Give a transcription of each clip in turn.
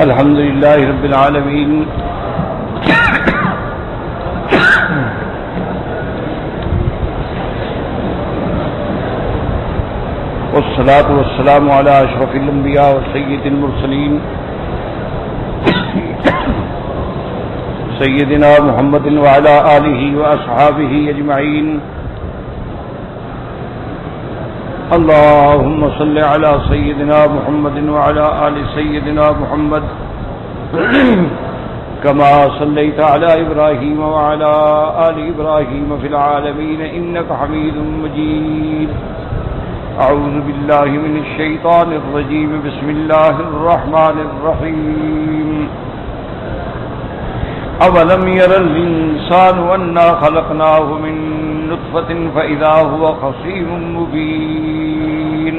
الحمد لله رب العالمين والصلاة والسلام على أشرف الأنبياء وسيد المرسلين سيدنا محمد وعلى آله وأصحابه أجمعين. اللهم صل على سيدنا محمد وعلى آل سيدنا محمد كما صليت على إبراهيم وعلى آل إبراهيم في العالمين إنك حميد مجيد. أعوذ بالله من الشيطان الرجيم. بسم الله الرحمن الرحيم. أولم ير الإنسان أنا خلقناه من نطفة فإذا هو خصيم مبين.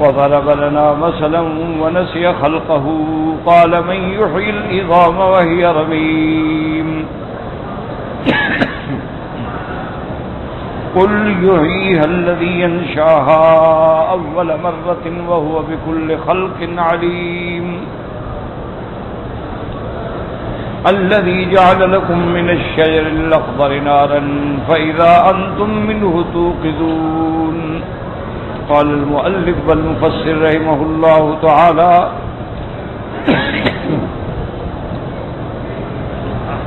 وضرب لنا مثلا ونسي خلقه قال من يحيي العظام وهي رميم. قل يحييها الذي ينشأها أول مرة وهو بكل خلق عليم. الذي جعل لكم من الشجر الأخضر نارا فإذا أنتم منه توقدون. قال المؤلف والمفسر رحمه الله تعالى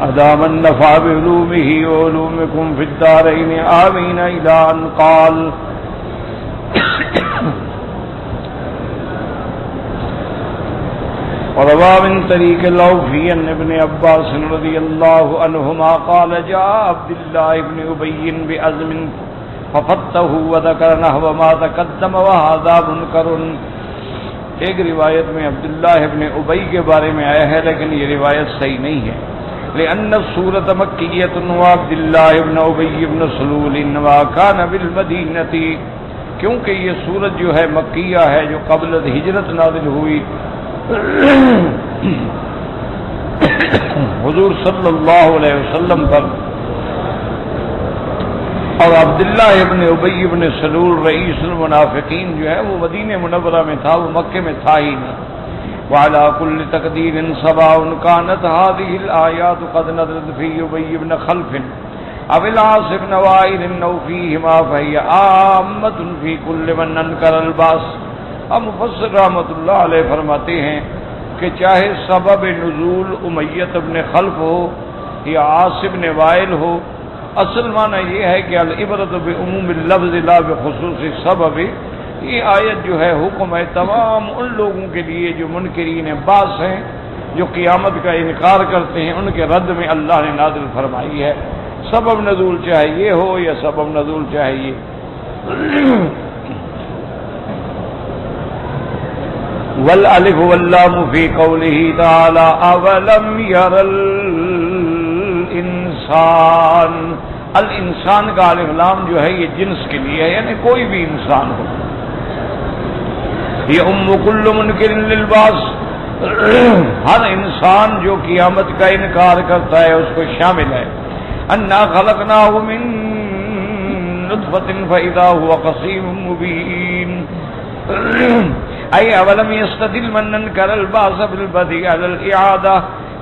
أدام النفع بعلومه وعلومكم في الدارين آمين إلى أن قال وروى من طريق الأوفي عن ابن عباس رضي الله عنهما قال جاء عبد الله بن أبي بأزم ففته وذكر نحو ما تقدم وهذا منكر. ایک روایت میں عبداللہ ابن ابی کے بارے میں آیا ہے لیکن یہ روایت صحیح نہیں ہے. لأن السورة مكية وعبد الله ابن ابی ابن سلول وكان بالمدینة، کیونکہ یہ سورت جو ہے مکیہ ہے جو قبل ہجرت نازل ہوئی. حضور صلی اللہ علیہ وسلم پر، اور عبداللہ ابن ابی ابن سلول رئیس المنافقین جو ہے وہ مدینہ منورہ میں تھا، وہ مکے میں تھا ہی نہیں. وعلى كل تقدير سواء كانت هذه الآيات قد نزلت في أبي بن خلف أو العاص بن وائل أو فيهما فهي عامة في كل من أنكر البعث. اب مفسر رحمۃ اللہ علیہ فرماتے ہیں کہ چاہے سبب نزول امیہ بن خلف ہو یا عاص بن وائل ہو، اصل معنی یہ ہے کہ العبرۃ بعموم اللفظ لا بخصوص السبب. یہ آیت جو ہے حکم ہے تمام ان لوگوں کے لیے جو منکرین بعث ہیں، جو قیامت کا انکار کرتے ہیں، ان کے رد میں اللہ نے نازل فرمائی ہے. سبب نزول چاہے یہ ہو یا سبب نزول چاہے یہ. والالف واللام فی قوله تعالی اولم یر الانسان. الانسان کا الف لام جو ہے یہ جنس کے لیے ہے، یعنی کوئی بھی انسان ہو. یہ کل منکر للبعث، ہر انسان جو قیامت کا انکار کرتا ہے اس کو شامل ہے. انا خلقناه من نطفة فاذا هو خصيم مبين. اي اولم يستدل من انكر البعث بالبدء على الاعاده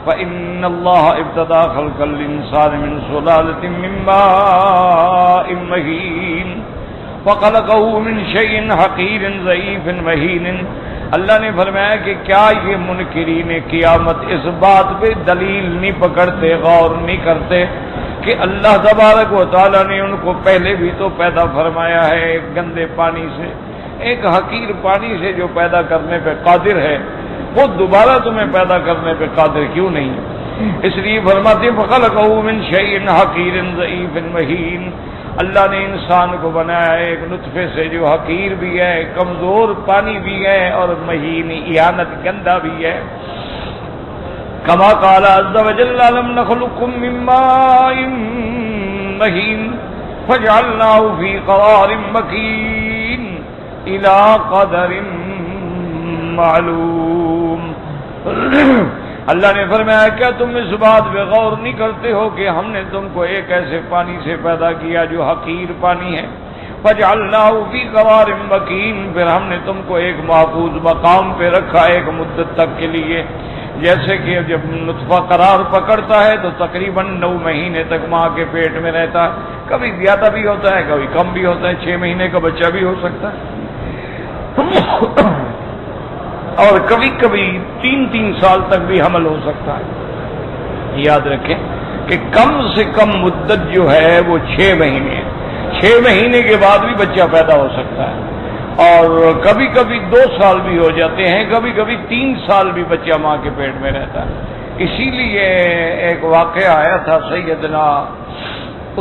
فان الله ابتدى خلق الانسان من سلاله من ماء مهين وخلقه من شيء حقير ضعيف مهين. اللہ نے فرمایا کہ کیا یہ منکرین قیامت اس بات پہ دلیل نہیں پکڑتے، غور نہیں کرتے کہ اللہ تبارک و تعالیٰ نے ان کو پہلے بھی تو پیدا فرمایا ہے ایک گندے پانی سے، ایک حقیر پانی سے جو پیدا کرنے پہ قادر ہے، وہ دوبارہ تمہیں پیدا کرنے پہ قادر کیوں نہیں ہے؟ اس لیے فرماتے فخلقہ من شیء حقیر ضعیف مہین. اللہ نے انسان کو بنایا ایک نطفے سے جو حقیر بھی ہے، کمزور پانی بھی ہے، اور مہین اہانت گندا بھی ہے. کما قال عز وجل لم نخلقكم من ماء مهين فجعلناه في قرار مكين الى قدر معلوم. اللہ نے فرمایا کیا تم اس بات پہ غور نہیں کرتے ہو کہ ہم نے تم کو ایک ایسے پانی سے پیدا کیا جو حقیر پانی ہے، فجعلناه فی قرار مکین، پھر ہم نے تم کو ایک محفوظ مقام پہ رکھا ایک مدت تک کے لیے. جیسے کہ جب نطفہ قرار پکڑتا ہے تو تقریباً 9 مہینے تک ماں کے پیٹ میں رہتا ہے. کبھی زیادہ بھی ہوتا ہے، کبھی کم بھی ہوتا ہے. 6 مہینے کا بچہ بھی ہو سکتا ہے اور کبھی کبھی 3 سال تک بھی حمل ہو سکتا ہے. یاد رکھیں کہ کم سے کم مدت جو ہے وہ 6 مہینے ہے. 6 مہینے کے بعد بھی بچہ پیدا ہو سکتا ہے اور کبھی کبھی 2 سال بھی ہو جاتے ہیں، کبھی کبھی 3 سال بھی بچہ ماں کے پیٹ میں رہتا ہے. اسی لیے ایک واقعہ آیا تھا سیدنا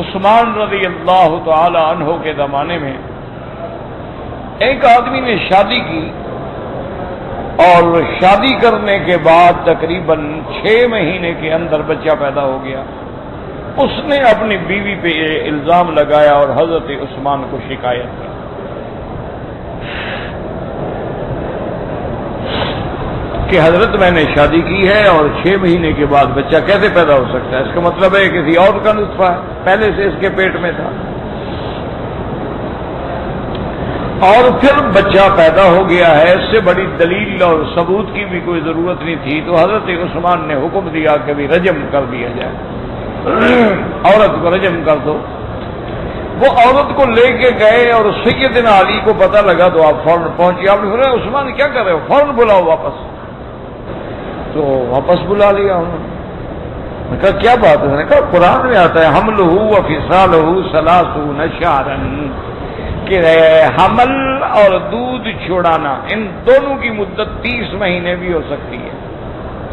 عثمان رضی اللہ تعالی عنہ کے زمانے میں. ایک آدمی نے شادی کی اور شادی کرنے کے بعد تقریباً 6 مہینے کے اندر بچہ پیدا ہو گیا. اس نے اپنی بیوی پہ یہ الزام لگایا اور حضرت عثمان کو شکایت کی کہ حضرت میں نے شادی کی ہے اور 6 مہینے کے بعد بچہ کیسے پیدا ہو سکتا ہے؟ اس کا مطلب ہے کسی اور کا نطفہ ہے، پہلے سے اس کے پیٹ میں تھا. اور پھر بچہ پیدا ہو گیا ہے. اس سے بڑی دلیل اور ثبوت کی بھی کوئی ضرورت نہیں تھی. تو حضرت عثمان نے حکم دیا کہ بھی رجم کر دیا جائے، عورت کو رجم کر دو. وہ عورت کو لے کے گئے اور سیدنا علی کو پتہ لگا تو آپ فوراً پہنچے. آپ نے فرمایا عثمان کیا کر رہے ہو؟ فوراً بلاؤ واپس. تو واپس بلا لیا انہوں نے. کہا کیا بات ہے؟ نے کہا قرآن میں آتا ہے حملہ و فصالہ 30 شہرا، کہ حمل اور دودھ چھڑانا ان دونوں کی مدت 30 مہینے بھی ہو سکتی ہے.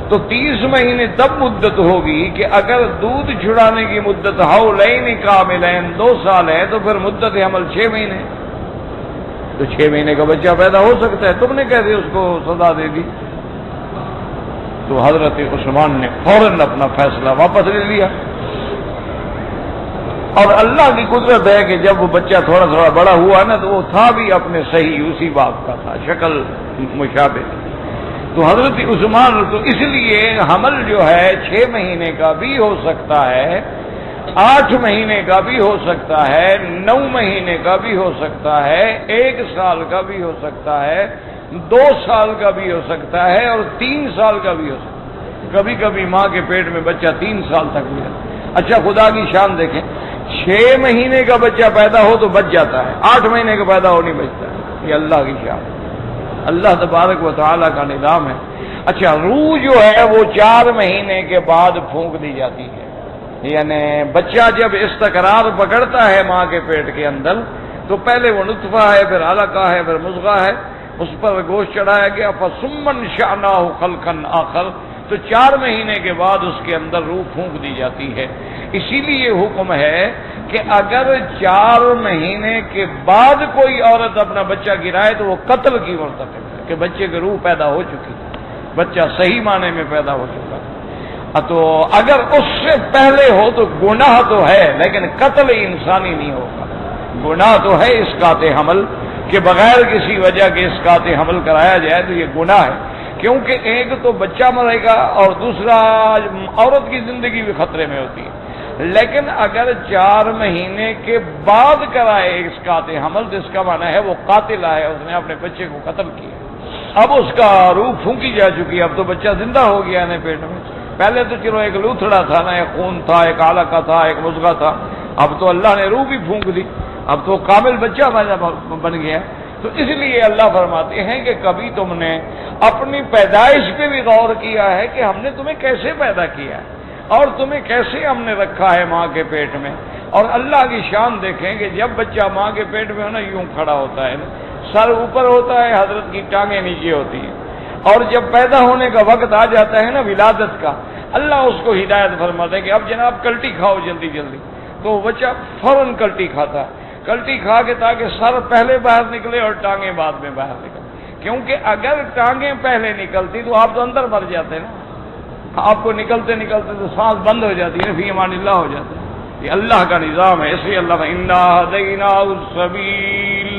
تو 30 مہینے تب مدت ہوگی کہ اگر دودھ چھڑانے کی مدت حولین کاملین 2 سال ہے تو پھر مدت حمل 6 مہینے. تو 6 مہینے کا بچہ پیدا ہو سکتا ہے. تم نے کیسے اس کو سزا دے دی؟ تو حضرت عثمان نے فوراً اپنا فیصلہ واپس لے لیا. اور اللہ کی قدرت ہے کہ جب وہ بچہ تھوڑا تھوڑا بڑا ہوا نا تو وہ تھا بھی اپنے صحیح اسی باپ کا تھا، شکل مشابہ. تو حضرت عثمان تو اس لیے حمل جو ہے 6 مہینے کا بھی ہو سکتا ہے، 8 مہینے کا بھی ہو سکتا ہے، 9 مہینے کا بھی ہو سکتا ہے، 1 سال کا بھی ہو سکتا ہے، 2 سال کا بھی ہو سکتا ہے اور 3 سال کا بھی ہو سکتا ہے. کبھی کبھی ماں کے پیٹ میں بچہ 3 سال تک بھی ہے. اچھا خدا کی شان دیکھیں، 6 مہینے کا بچہ پیدا ہو تو بچ جاتا ہے، 8 مہینے کا پیدا ہو نہیں بچتا ہے. یہ اللہ کی شان، اللہ تبارک و تعالیٰ کا نظام ہے. اچھا روح جو ہے وہ 4 مہینے کے بعد پھونک دی جاتی ہے. یعنی بچہ جب استقرار پکڑتا ہے ماں کے پیٹ کے اندر تو پہلے وہ نطفہ ہے، پھر علقہ ہے، پھر مضغہ ہے، اس پر گوشت چڑھایا گیا. فَثُمَّ انشَأْنَاهُ خَلْقًا آخَرَ، تو 4 مہینے کے بعد اس کے اندر روح پھونک دی جاتی ہے. اسی لیے حکم ہے کہ اگر 4 مہینے کے بعد کوئی عورت اپنا بچہ گرائے تو وہ قتل کی مرتکب ہے کہ بچے کی روح پیدا ہو چکی، بچہ صحیح معنی میں پیدا ہو چکا. تو اگر اس سے پہلے ہو تو گناہ تو ہے لیکن قتل انسانی نہیں ہوگا. گناہ تو ہے اسقاط حمل کہ بغیر کسی وجہ کے اسقاط حمل کرایا جائے تو یہ گناہ ہے، کیونکہ ایک تو بچہ مرے گا اور دوسرا عورت کی زندگی بھی خطرے میں ہوتی ہے. لیکن اگر 4 مہینے کے بعد کرائے اسقاط حمل تو اس کا معنی ہے وہ قاتل ہے، اس نے اپنے بچے کو قتل کیا. اب اس کا روح پھونکی جا چکی ہے، اب تو بچہ زندہ ہو گیا نا پیٹ میں. پہلے تو چلو ایک لوتھڑا تھا نا، ایک خون تھا، ایک علقہ تھا، ایک مضغہ تھا. اب تو اللہ نے روح بھی پھونک دی، اب تو کامل بچہ بن گیا. تو اس لیے اللہ فرماتے ہیں کہ کبھی تم نے اپنی پیدائش پہ بھی غور کیا ہے کہ ہم نے تمہیں کیسے پیدا کیا ہے اور تمہیں کیسے ہم نے رکھا ہے ماں کے پیٹ میں. اور اللہ کی شان دیکھیں کہ جب بچہ ماں کے پیٹ میں ہونا یوں کھڑا ہوتا ہے، سر اوپر ہوتا ہے، حضرت کی ٹانگیں نیچے ہوتی ہیں. اور جب پیدا ہونے کا وقت آ جاتا ہے نا ولادت کا، اللہ اس کو ہدایت فرماتا ہے کہ اب جناب کلٹی کھاؤ جلدی جلدی. تو بچہ فوراً کلٹی کھاتا ہے، کلٹی کھا کے تاکہ سر پہلے باہر نکلے اور ٹانگیں بعد میں باہر نکلے. کیونکہ اگر ٹانگیں پہلے نکلتی تو آپ تو اندر مر جاتے نا، آپ کو نکلتے نکلتے تو سانس بند ہو جاتی ہے، فی امان اللہ ہو جاتا ہے. یہ اللہ کا نظام ہے. اس لیے اللہ انا ہدیناہ السبیل،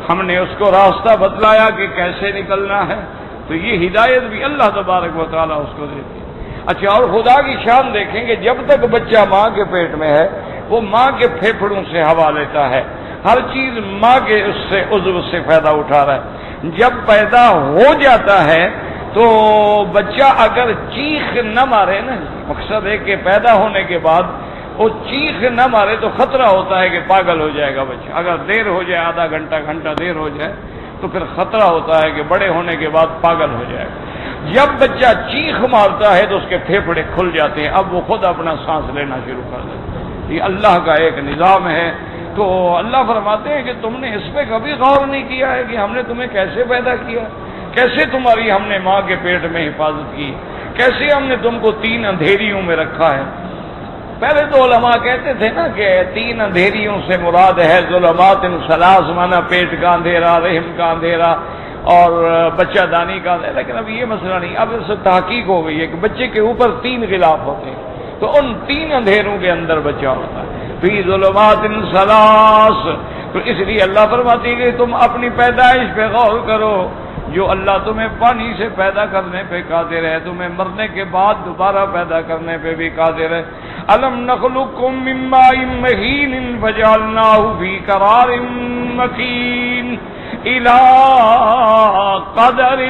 ہم نے اس کو راستہ بتلایا کہ کیسے نکلنا ہے. تو یہ ہدایت بھی اللہ تبارک و تعالیٰ اس کو دیتی ہے. اچھا اور خدا کی شان دیکھیں کہ جب تک بچہ ماں کے پیٹ میں ہے وہ ماں کے پھیپھڑوں سے ہوا لیتا ہے ہر چیز ماں کے اس سے عضو سے فائدہ اٹھا رہا ہے. جب پیدا ہو جاتا ہے تو بچہ اگر چیخ نہ مارے نا، مقصد ہے کہ پیدا ہونے کے بعد وہ چیخ نہ مارے تو خطرہ ہوتا ہے کہ پاگل ہو جائے گا بچہ. اگر دیر ہو جائے، آدھا گھنٹہ دیر ہو جائے تو پھر خطرہ ہوتا ہے کہ بڑے ہونے کے بعد پاگل ہو جائے گا. جب بچہ چیخ مارتا ہے تو اس کے پھیپھڑے کھل جاتے ہیں، اب وہ خود اپنا سانس لینا شروع کر دیتا ہے. یہ اللہ کا ایک نظام ہے. تو اللہ فرماتے ہیں کہ تم نے اس پہ کبھی غور نہیں کیا ہے کہ ہم نے تمہیں کیسے پیدا کیا، کیسے تمہاری ہم نے ماں کے پیٹ میں حفاظت کی، کیسے ہم نے تم کو 3 اندھیریوں میں رکھا ہے. پہلے تو علماء کہتے تھے نا کہ 3 اندھیریوں سے مراد ہے ظلمات ثلاث، مانا پیٹ کا اندھیرا، رحم کا اندھیرا اور بچہ دانی کا اندھیرا. لیکن اب یہ مسئلہ نہیں، اب اس سے تحقیق ہو گئی ہے کہ بچے کے اوپر 3 غلاف ہوتے ہیں، تو ان 3 اندھیروں کے اندر بچہ ہوتا ہے. فی ظلمات ثلاث. تو اس لیے اللہ فرماتی ہے کہ تم اپنی پیدائش پہ غور کرو. جو اللہ تمہیں پانی سے پیدا کرنے پہ قادر ہے، تمہیں مرنے کے بعد دوبارہ پیدا کرنے پہ بھی قادر ہے. الم نخلقکم من ماء مہین فجعلناہ فی قرار مکین الی قدر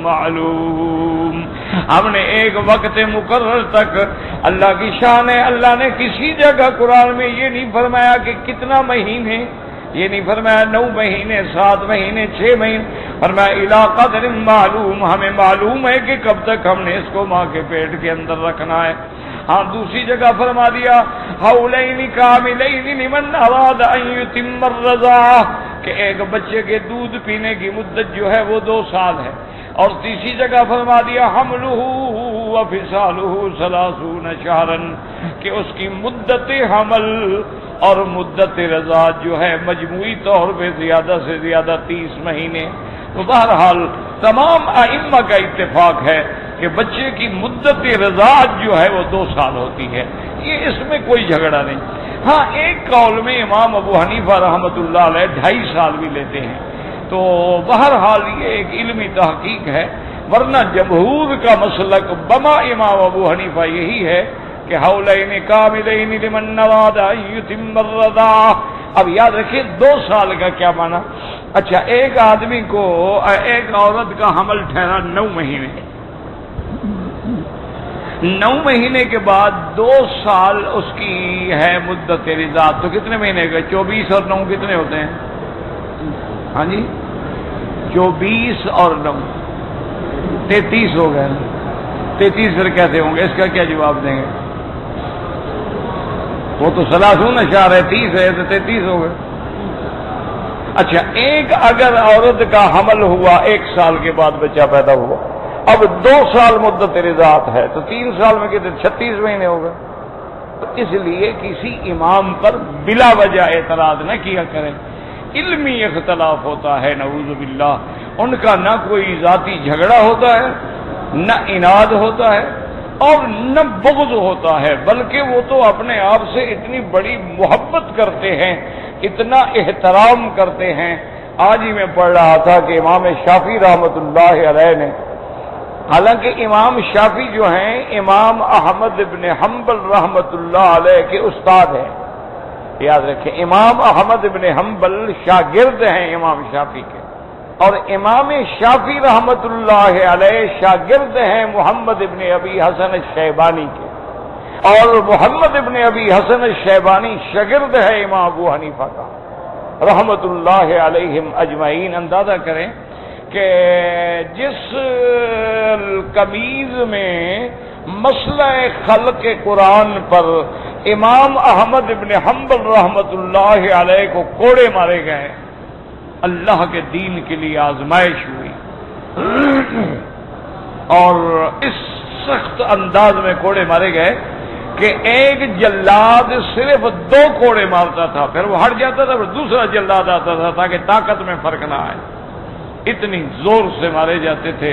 معلوم. ہم نے ایک وقت مقرر تک، اللہ کی شان ہے، اللہ نے کسی جگہ قرآن میں یہ نہیں فرمایا کہ کتنا مہینے، یہ نہیں فرمایا 9 مہینے 7 مہینے 6 مہینے، فرمایا الی قدر معلوم. ہمیں معلوم ہے کہ کب تک ہم نے اس کو ماں کے پیٹ کے اندر رکھنا ہے. ہاں دوسری جگہ فرما دیا حولین کاملین لمن اراد ان یتم الرضاعہ، کہ ایک بچے کے دودھ پینے کی مدت جو ہے وہ 2 سال ہے. اور تیسری جگہ فرما دیا حملہ وفصالہ 30 شہرا، کہ اس کی مدت حمل اور مدت رضاعت جو ہے مجموعی طور پہ زیادہ سے زیادہ 30 مہینے. تو بہرحال تمام ائمہ کا اتفاق ہے کہ بچے کی مدت رضاعت جو ہے وہ 2 سال ہوتی ہے. یہ اس میں کوئی جھگڑا نہیں. ہاں ایک قول میں امام ابو حنیفہ رحمۃ اللہ علیہ 2.5 سال بھی لیتے ہیں. تو بہرحال یہ ایک علمی تحقیق ہے، ورنہ جمہور کا مسلک بما امام ابو حنیفہ یہی ہے کہ حولین کاملین لمن اراد ان یتم الرضاعہ. اب یاد رکھیے 2 سال کا کیا معنی. اچھا ایک آدمی کو، ایک عورت کا حمل ٹھہرا 9 مہینے، 9 مہینے کے بعد 2 سال اس کی ہے مدت رضاعت، تو کتنے مہینے گئے؟ 24 اور 9 کتنے ہوتے ہیں؟ ہاں جی 24 اور 9 33 ہو گئے. 33 پھر کیسے ہوں گے؟ اس کا کیا جواب دیں گے؟ وہ تو 30 شہر ہے، 30 ہے تو 33 ہو گئے. اچھا ایک اگر عورت کا حمل ہوا 1 سال کے بعد بچہ پیدا ہوا، اب 2 سال مدت رضاعت ہے تو 3 سال میں کتنے 36 مہینے ہو گئے. تو اس لیے کسی امام پر بلا وجہ اعتراض نہ کیا کریں. علمی اختلاف ہوتا ہے نعوذ باللہ، ان کا نہ کوئی ذاتی جھگڑا ہوتا ہے، نہ اناد ہوتا ہے اور نہ بغض ہوتا ہے، بلکہ وہ تو اپنے آپ سے اتنی بڑی محبت کرتے ہیں، اتنا احترام کرتے ہیں. آج ہی میں پڑھ رہا تھا کہ امام شافعی رحمۃ اللہ علیہ نے، حالانکہ امام شافعی جو ہیں امام احمد ابن حنبل رحمۃ اللہ علیہ کے استاد ہیں. یاد رکھیں امام احمد ابن حنبل شاگرد ہیں امام شافعی کے، اور امام شافعی رحمۃ اللہ علیہ شاگرد ہیں محمد ابن ابی حسن الشیبانی کے، اور محمد ابن ابی حسن الشیبانی شاگرد ہے امام ابو حنیفہ کا رحمۃ اللہ علیہم اجمعین. اندازہ کریں کہ جس قمیض میں مسئلہ خلق قرآن پر امام احمد ابن حنبل رحمۃ اللہ علیہ کو کوڑے مارے گئے، اللہ کے دین کے لیے آزمائش ہوئی، اور اس سخت انداز میں کوڑے مارے گئے کہ ایک جلاد صرف 2 کوڑے مارتا تھا، پھر وہ ہٹ جاتا تھا، پھر دوسرا جلاد آتا تھا تاکہ طاقت میں فرق نہ آئے. اتنی زور سے مارے جاتے تھے.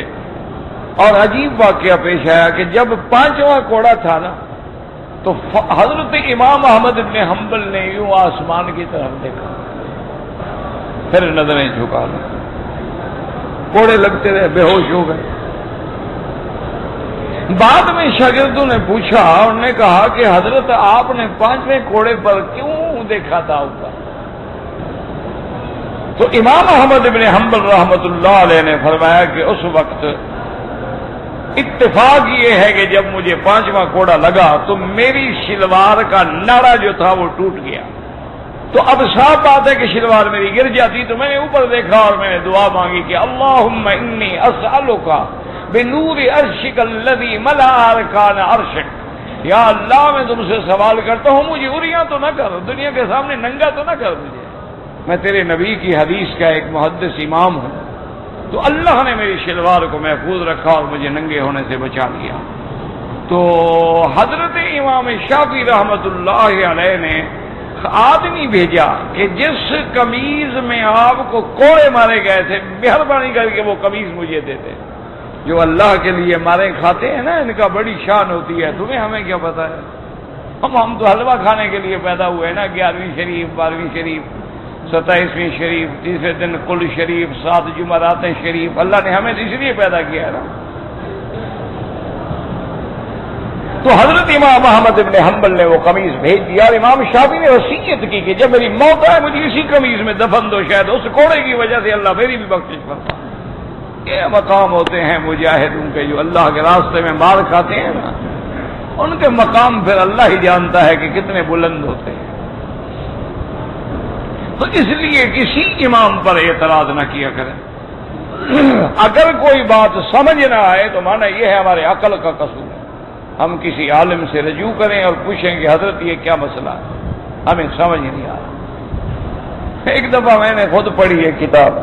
اور عجیب واقعہ پیش آیا کہ جب 5واں کوڑا تھا نا تو حضرت امام احمد ابن حنبل نے یوں آسمان کی طرف دیکھا، پھر نظریں جھکا لی، کوڑے لگتے رہے، بے ہوش ہو گئے. بعد میں شاگردوں نے پوچھا، انہوں نے کہا کہ حضرت آپ نے 5ویں کوڑے پر کیوں دیکھا تھا اوپر. تو امام احمد بن حنبل رحمۃ اللہ علیہ نے فرمایا کہ اس وقت اتفاق یہ ہے کہ جب مجھے 5واں کوڑا لگا تو میری شلوار کا ناڑا جو تھا وہ ٹوٹ گیا. تو اب صاف بات ہے کہ شلوار میری گر جاتی. تو میں نے اوپر دیکھا اور میں نے دعا مانگی کہ اللہم انی اسألک بنور عرشک الذی ملأ ارکان عرشک. یا اللہ میں تم سے سوال کرتا ہوں مجھے عریاں تو نہ کر, دنیا کے سامنے ننگا تو نہ کر مجھے. میں تیرے نبی کی حدیث کا ایک محدث امام ہوں. تو اللہ نے میری شلوار کو محفوظ رکھا اور مجھے ننگے ہونے سے بچا لیا. تو حضرت امام شافعی رحمۃ اللہ علیہ نے آدمی بھیجا کہ جس قمیض میں آپ کو کوڑے مارے گئے تھے مہربانی کر کے وہ قمیض مجھے دے دے. جو اللہ کے لیے مارے کھاتے ہیں نا ان کا بڑی شان ہوتی ہے. تمہیں ہمیں کیا پتا ہے, ہم تو حلوہ کھانے کے لیے پیدا ہوئے نا. 11ویں شریف, 12ویں شریف, 27ویں شریف, تیسرے دن کل شریف, 7 جمعرات شریف. اللہ نے ہمیں اس لیے پیدا کیا ہے نا. تو حضرت امام احمد بن حنبل نے وہ قمیض بھیج دیا اور امام شافعی نے وصیت کی کہ جب میری موت آئے مجھے اسی قمیض میں دفن دو, شاید اس کوڑے کی وجہ سے اللہ میری بھی بخشش کرتا. یہ مقام ہوتے ہیں مجاہدوں کے جو اللہ کے راستے میں مار کھاتے ہیں نا, ان کے مقام پھر اللہ ہی جانتا ہے کہ کتنے بلند ہوتے ہیں. تو اس لیے کسی امام پر اعتراض نہ کیا کریں. اگر کوئی بات سمجھ نہ آئے تو مانا یہ ہے ہمارے عقل کا قصور ہے. ہم کسی عالم سے رجوع کریں اور پوچھیں کہ حضرت یہ کیا مسئلہ ہے, ہمیں سمجھ نہیں آ رہا. ایک دفعہ میں نے خود پڑھی ہے کتاب,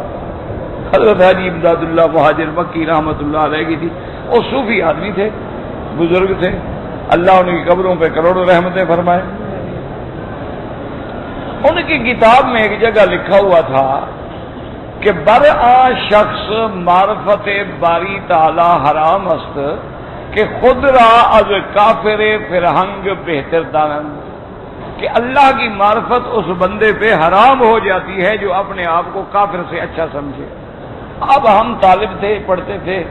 حضرت حاجی امداد اللہ مہاجر مکی رحمۃ اللہ علیہ کی تھی. وہ صوفی آدمی تھے, بزرگ تھے, اللہ ان کی قبروں پہ کروڑوں رحمتیں فرمائے. ان کی کتاب میں ایک جگہ لکھا ہوا تھا کہ برآ شخص معرفت باری تعالی حرام است کہ خود را از کافر فرہنگ بہتر دانند. کہ اللہ کی معرفت اس بندے پہ حرام ہو جاتی ہے جو اپنے آپ کو کافر سے اچھا سمجھے. اب ہم طالب تھے, پڑھتے تھے,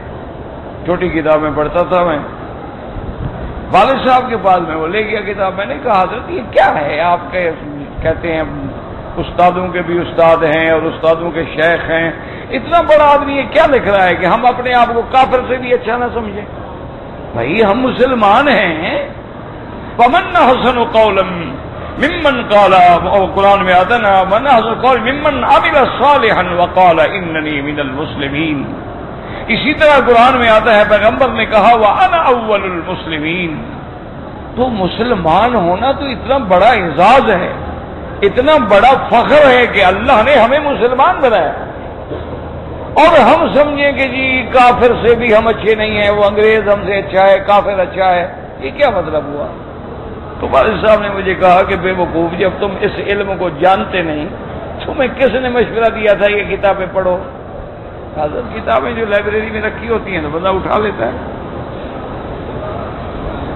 چھوٹی کتابیں پڑھتا تھا میں. والد صاحب کے پاس میں وہ لے گیا کتاب. میں نے کہا حضرت یہ کیا ہے, آپ کہتے ہیں استادوں کے بھی استاد ہیں اور استادوں کے شیخ ہیں, اتنا بڑا آدمی یہ کیا لکھ رہا ہے کہ ہم اپنے آپ کو کافر سے بھی اچھا نہ سمجھیں. بھائی ہم مسلمان ہیں. فمن حسن قولا ممن قال, قرآن میں آتا نا من حسن قول ممن عمل صالحا وقال اننی من المسلمین. اسی طرح قرآن میں آتا ہے پیغمبر نے کہا وانا اول المسلمین. تو مسلمان ہونا تو اتنا بڑا اعزاز ہے, اتنا بڑا فخر ہے کہ اللہ نے ہمیں مسلمان بنایا. اور ہم سمجھیں کہ جی کافر سے بھی ہم اچھے نہیں ہیں, وہ انگریز ہم سے اچھا ہے, کافر اچھا ہے. یہ کیا مطلب ہوا؟ تو والد صاحب نے مجھے کہا کہ بے وقوف, جب تم اس علم کو جانتے نہیں تمہیں کس نے مشورہ دیا تھا یہ کتابیں پڑھو؟ حضرت کتابیں جو لائبریری میں رکھی ہوتی ہیں تو بندہ اٹھا لیتا ہے.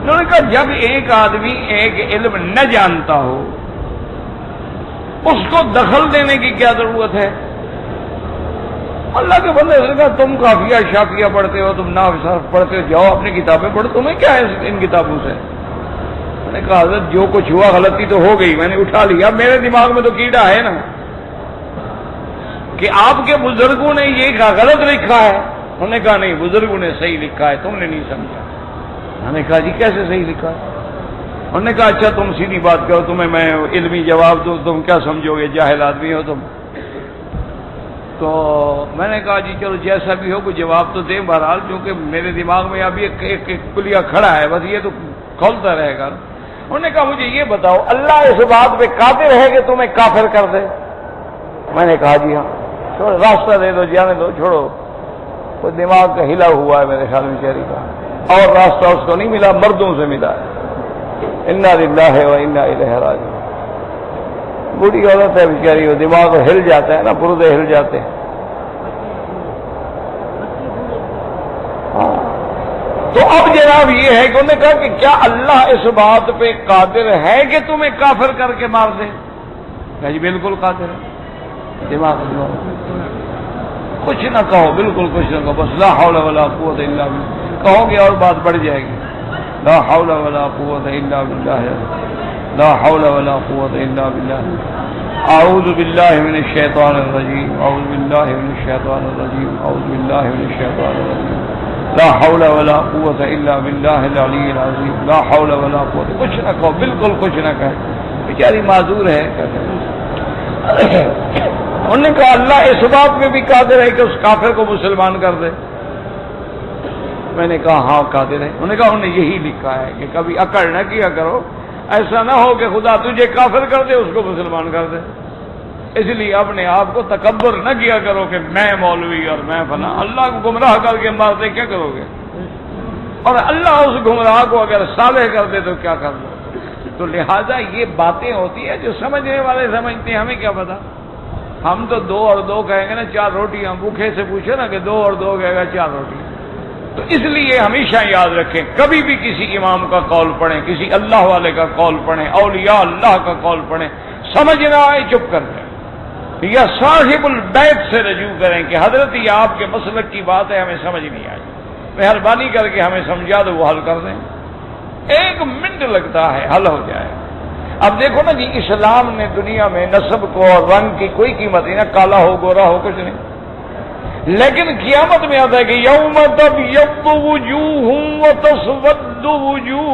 انہوں نے کہا جب ایک آدمی ایک علم نہ جانتا ہو اس کو دخل دینے کی کیا ضرورت ہے؟ اللہ کے بندے نے کہا تم کافیہ شافیہ پڑھتے ہو, تم نحو صرف پڑھتے ہو, جاؤ اپنی کتابیں پڑھو, تمہیں کیا ہے ان کتابوں سے؟ میں نے کہا حضرت جو کچھ ہوا غلطی تو ہو گئی, میں نے اٹھا لیا. میرے دماغ میں تو کیڑا ہے نا کہ آپ کے بزرگوں نے یہ کہا غلط لکھا ہے. انہوں نے کہا نہیں بزرگوں نے صحیح لکھا ہے, تم نے نہیں سمجھا. میں نے کہا جی کیسے صحیح لکھا ہے؟ انہوں نے کہا اچھا تم سیدھی بات کرو, تمہیں میں علمی جواب دوں, تم کیا سمجھو گے, جاہل آدمی ہو تم. تو میں نے کہا جی چلو جیسا بھی ہو کوئی جواب تو دیں بہرحال, کیونکہ میرے دماغ میں ابھی ایک کلیہ کھڑا ہے, بس یہ تو کھولتا رہے گا. انہوں نے کہا مجھے یہ بتاؤ اللہ اس بات پہ قادر ہے کہ تمہیں کافر کر دے؟ میں نے کہا جی ہاں. چھوڑو راستہ دے دو, جانے دو, چھوڑو. کوئی دماغ کا ہلا ہوا ہے میرے خیال میں شہری کا, اور راستہ اس کو نہیں ملا, مردوں سے ملا ہے. انا للہ و انا الیہ راجعون. بوڑھی عورت ہے بیچاری, وہ دماغ ہل جاتا ہے نا, پردے ہل جاتے ہیں. تو اب جناب یہ ہے کہ انہوں نے کہا کہ کیا اللہ اس بات پہ قادر ہے کہ تمہیں کافر کر کے مار دے؟ کہا جی بالکل قادر ہے. دماغ کچھ نہ کہو, بالکل کچھ نہ کہو, بس لا حول ولا قوت الا باللہ کہو گے اور بات بڑھ جائے گی. لا حول ولا قوت الا باللہ لا حول ولا قوة إلا بالله أعوذ بالله من الشيطان الرجيم أعوذ بالله من الشيطان الرجيم أعوذ بالله من الشيطان الرجيم لا حول ولا قوة إلا بالله العلي العظيم لا حول ولا قوة. کچھ نہ کہو، بالکل کچھ نہ کہے، بیچاری معذور ہے. انہوں نے کہا اللہ اس بات میں بھی قادر ہے کہ اس کافر کو مسلمان کر دے. میں نے کہا ہاں قادر ہے. انہوں نے کہا انہوں نے یہی لکھا ہے کہ کبھی اکڑ نہ کیا کرو، ایسا نہ ہو کہ خدا تجھے کافر کر دے اس کو مسلمان کر دے. اس لیے اپنے آپ کو تکبر نہ کیا کرو کہ میں مولوی اور میں فلاں. اللہ کو گمراہ کر کے مار دے کیا کرو گے؟ اور اللہ اس گمراہ کو اگر صالح کر دے تو کیا کر دو؟ تو لہذا یہ باتیں ہوتی ہیں جو سمجھنے والے سمجھتے ہیں، ہمیں کیا پتا. ہم تو 2 اور 2 کہیں گے نا 4 روٹیاں. بھوکے سے پوچھے نا کہ 2 اور 2 کہے گا 4 روٹیاں. تو اس لیے ہمیشہ یاد رکھیں، کبھی بھی کسی امام کا قول پڑھیں، کسی اللہ والے کا قول پڑھیں، اولیاء اللہ کا قول پڑھیں، سمجھ نہ آئے چپ کر دیں، یا صاحب البیت سے رجوع کریں کہ حضرت یہ آپ کے مسلک کی بات ہے، ہمیں سمجھ نہیں آئی، مہربانی کر کے ہمیں سمجھا دو، وہ حل کر دیں. 1 منٹ لگتا ہے، حل ہو جائے. اب دیکھو نا جی، اسلام نے دنیا میں نسب کو اور رنگ کی کوئی قیمت نہیں، نہ کالا ہو گورا ہو کچھ نہیں. لیکن قیامت میں آتا ہے کہ یوم تبیض وجوہ وتسود وجوہ،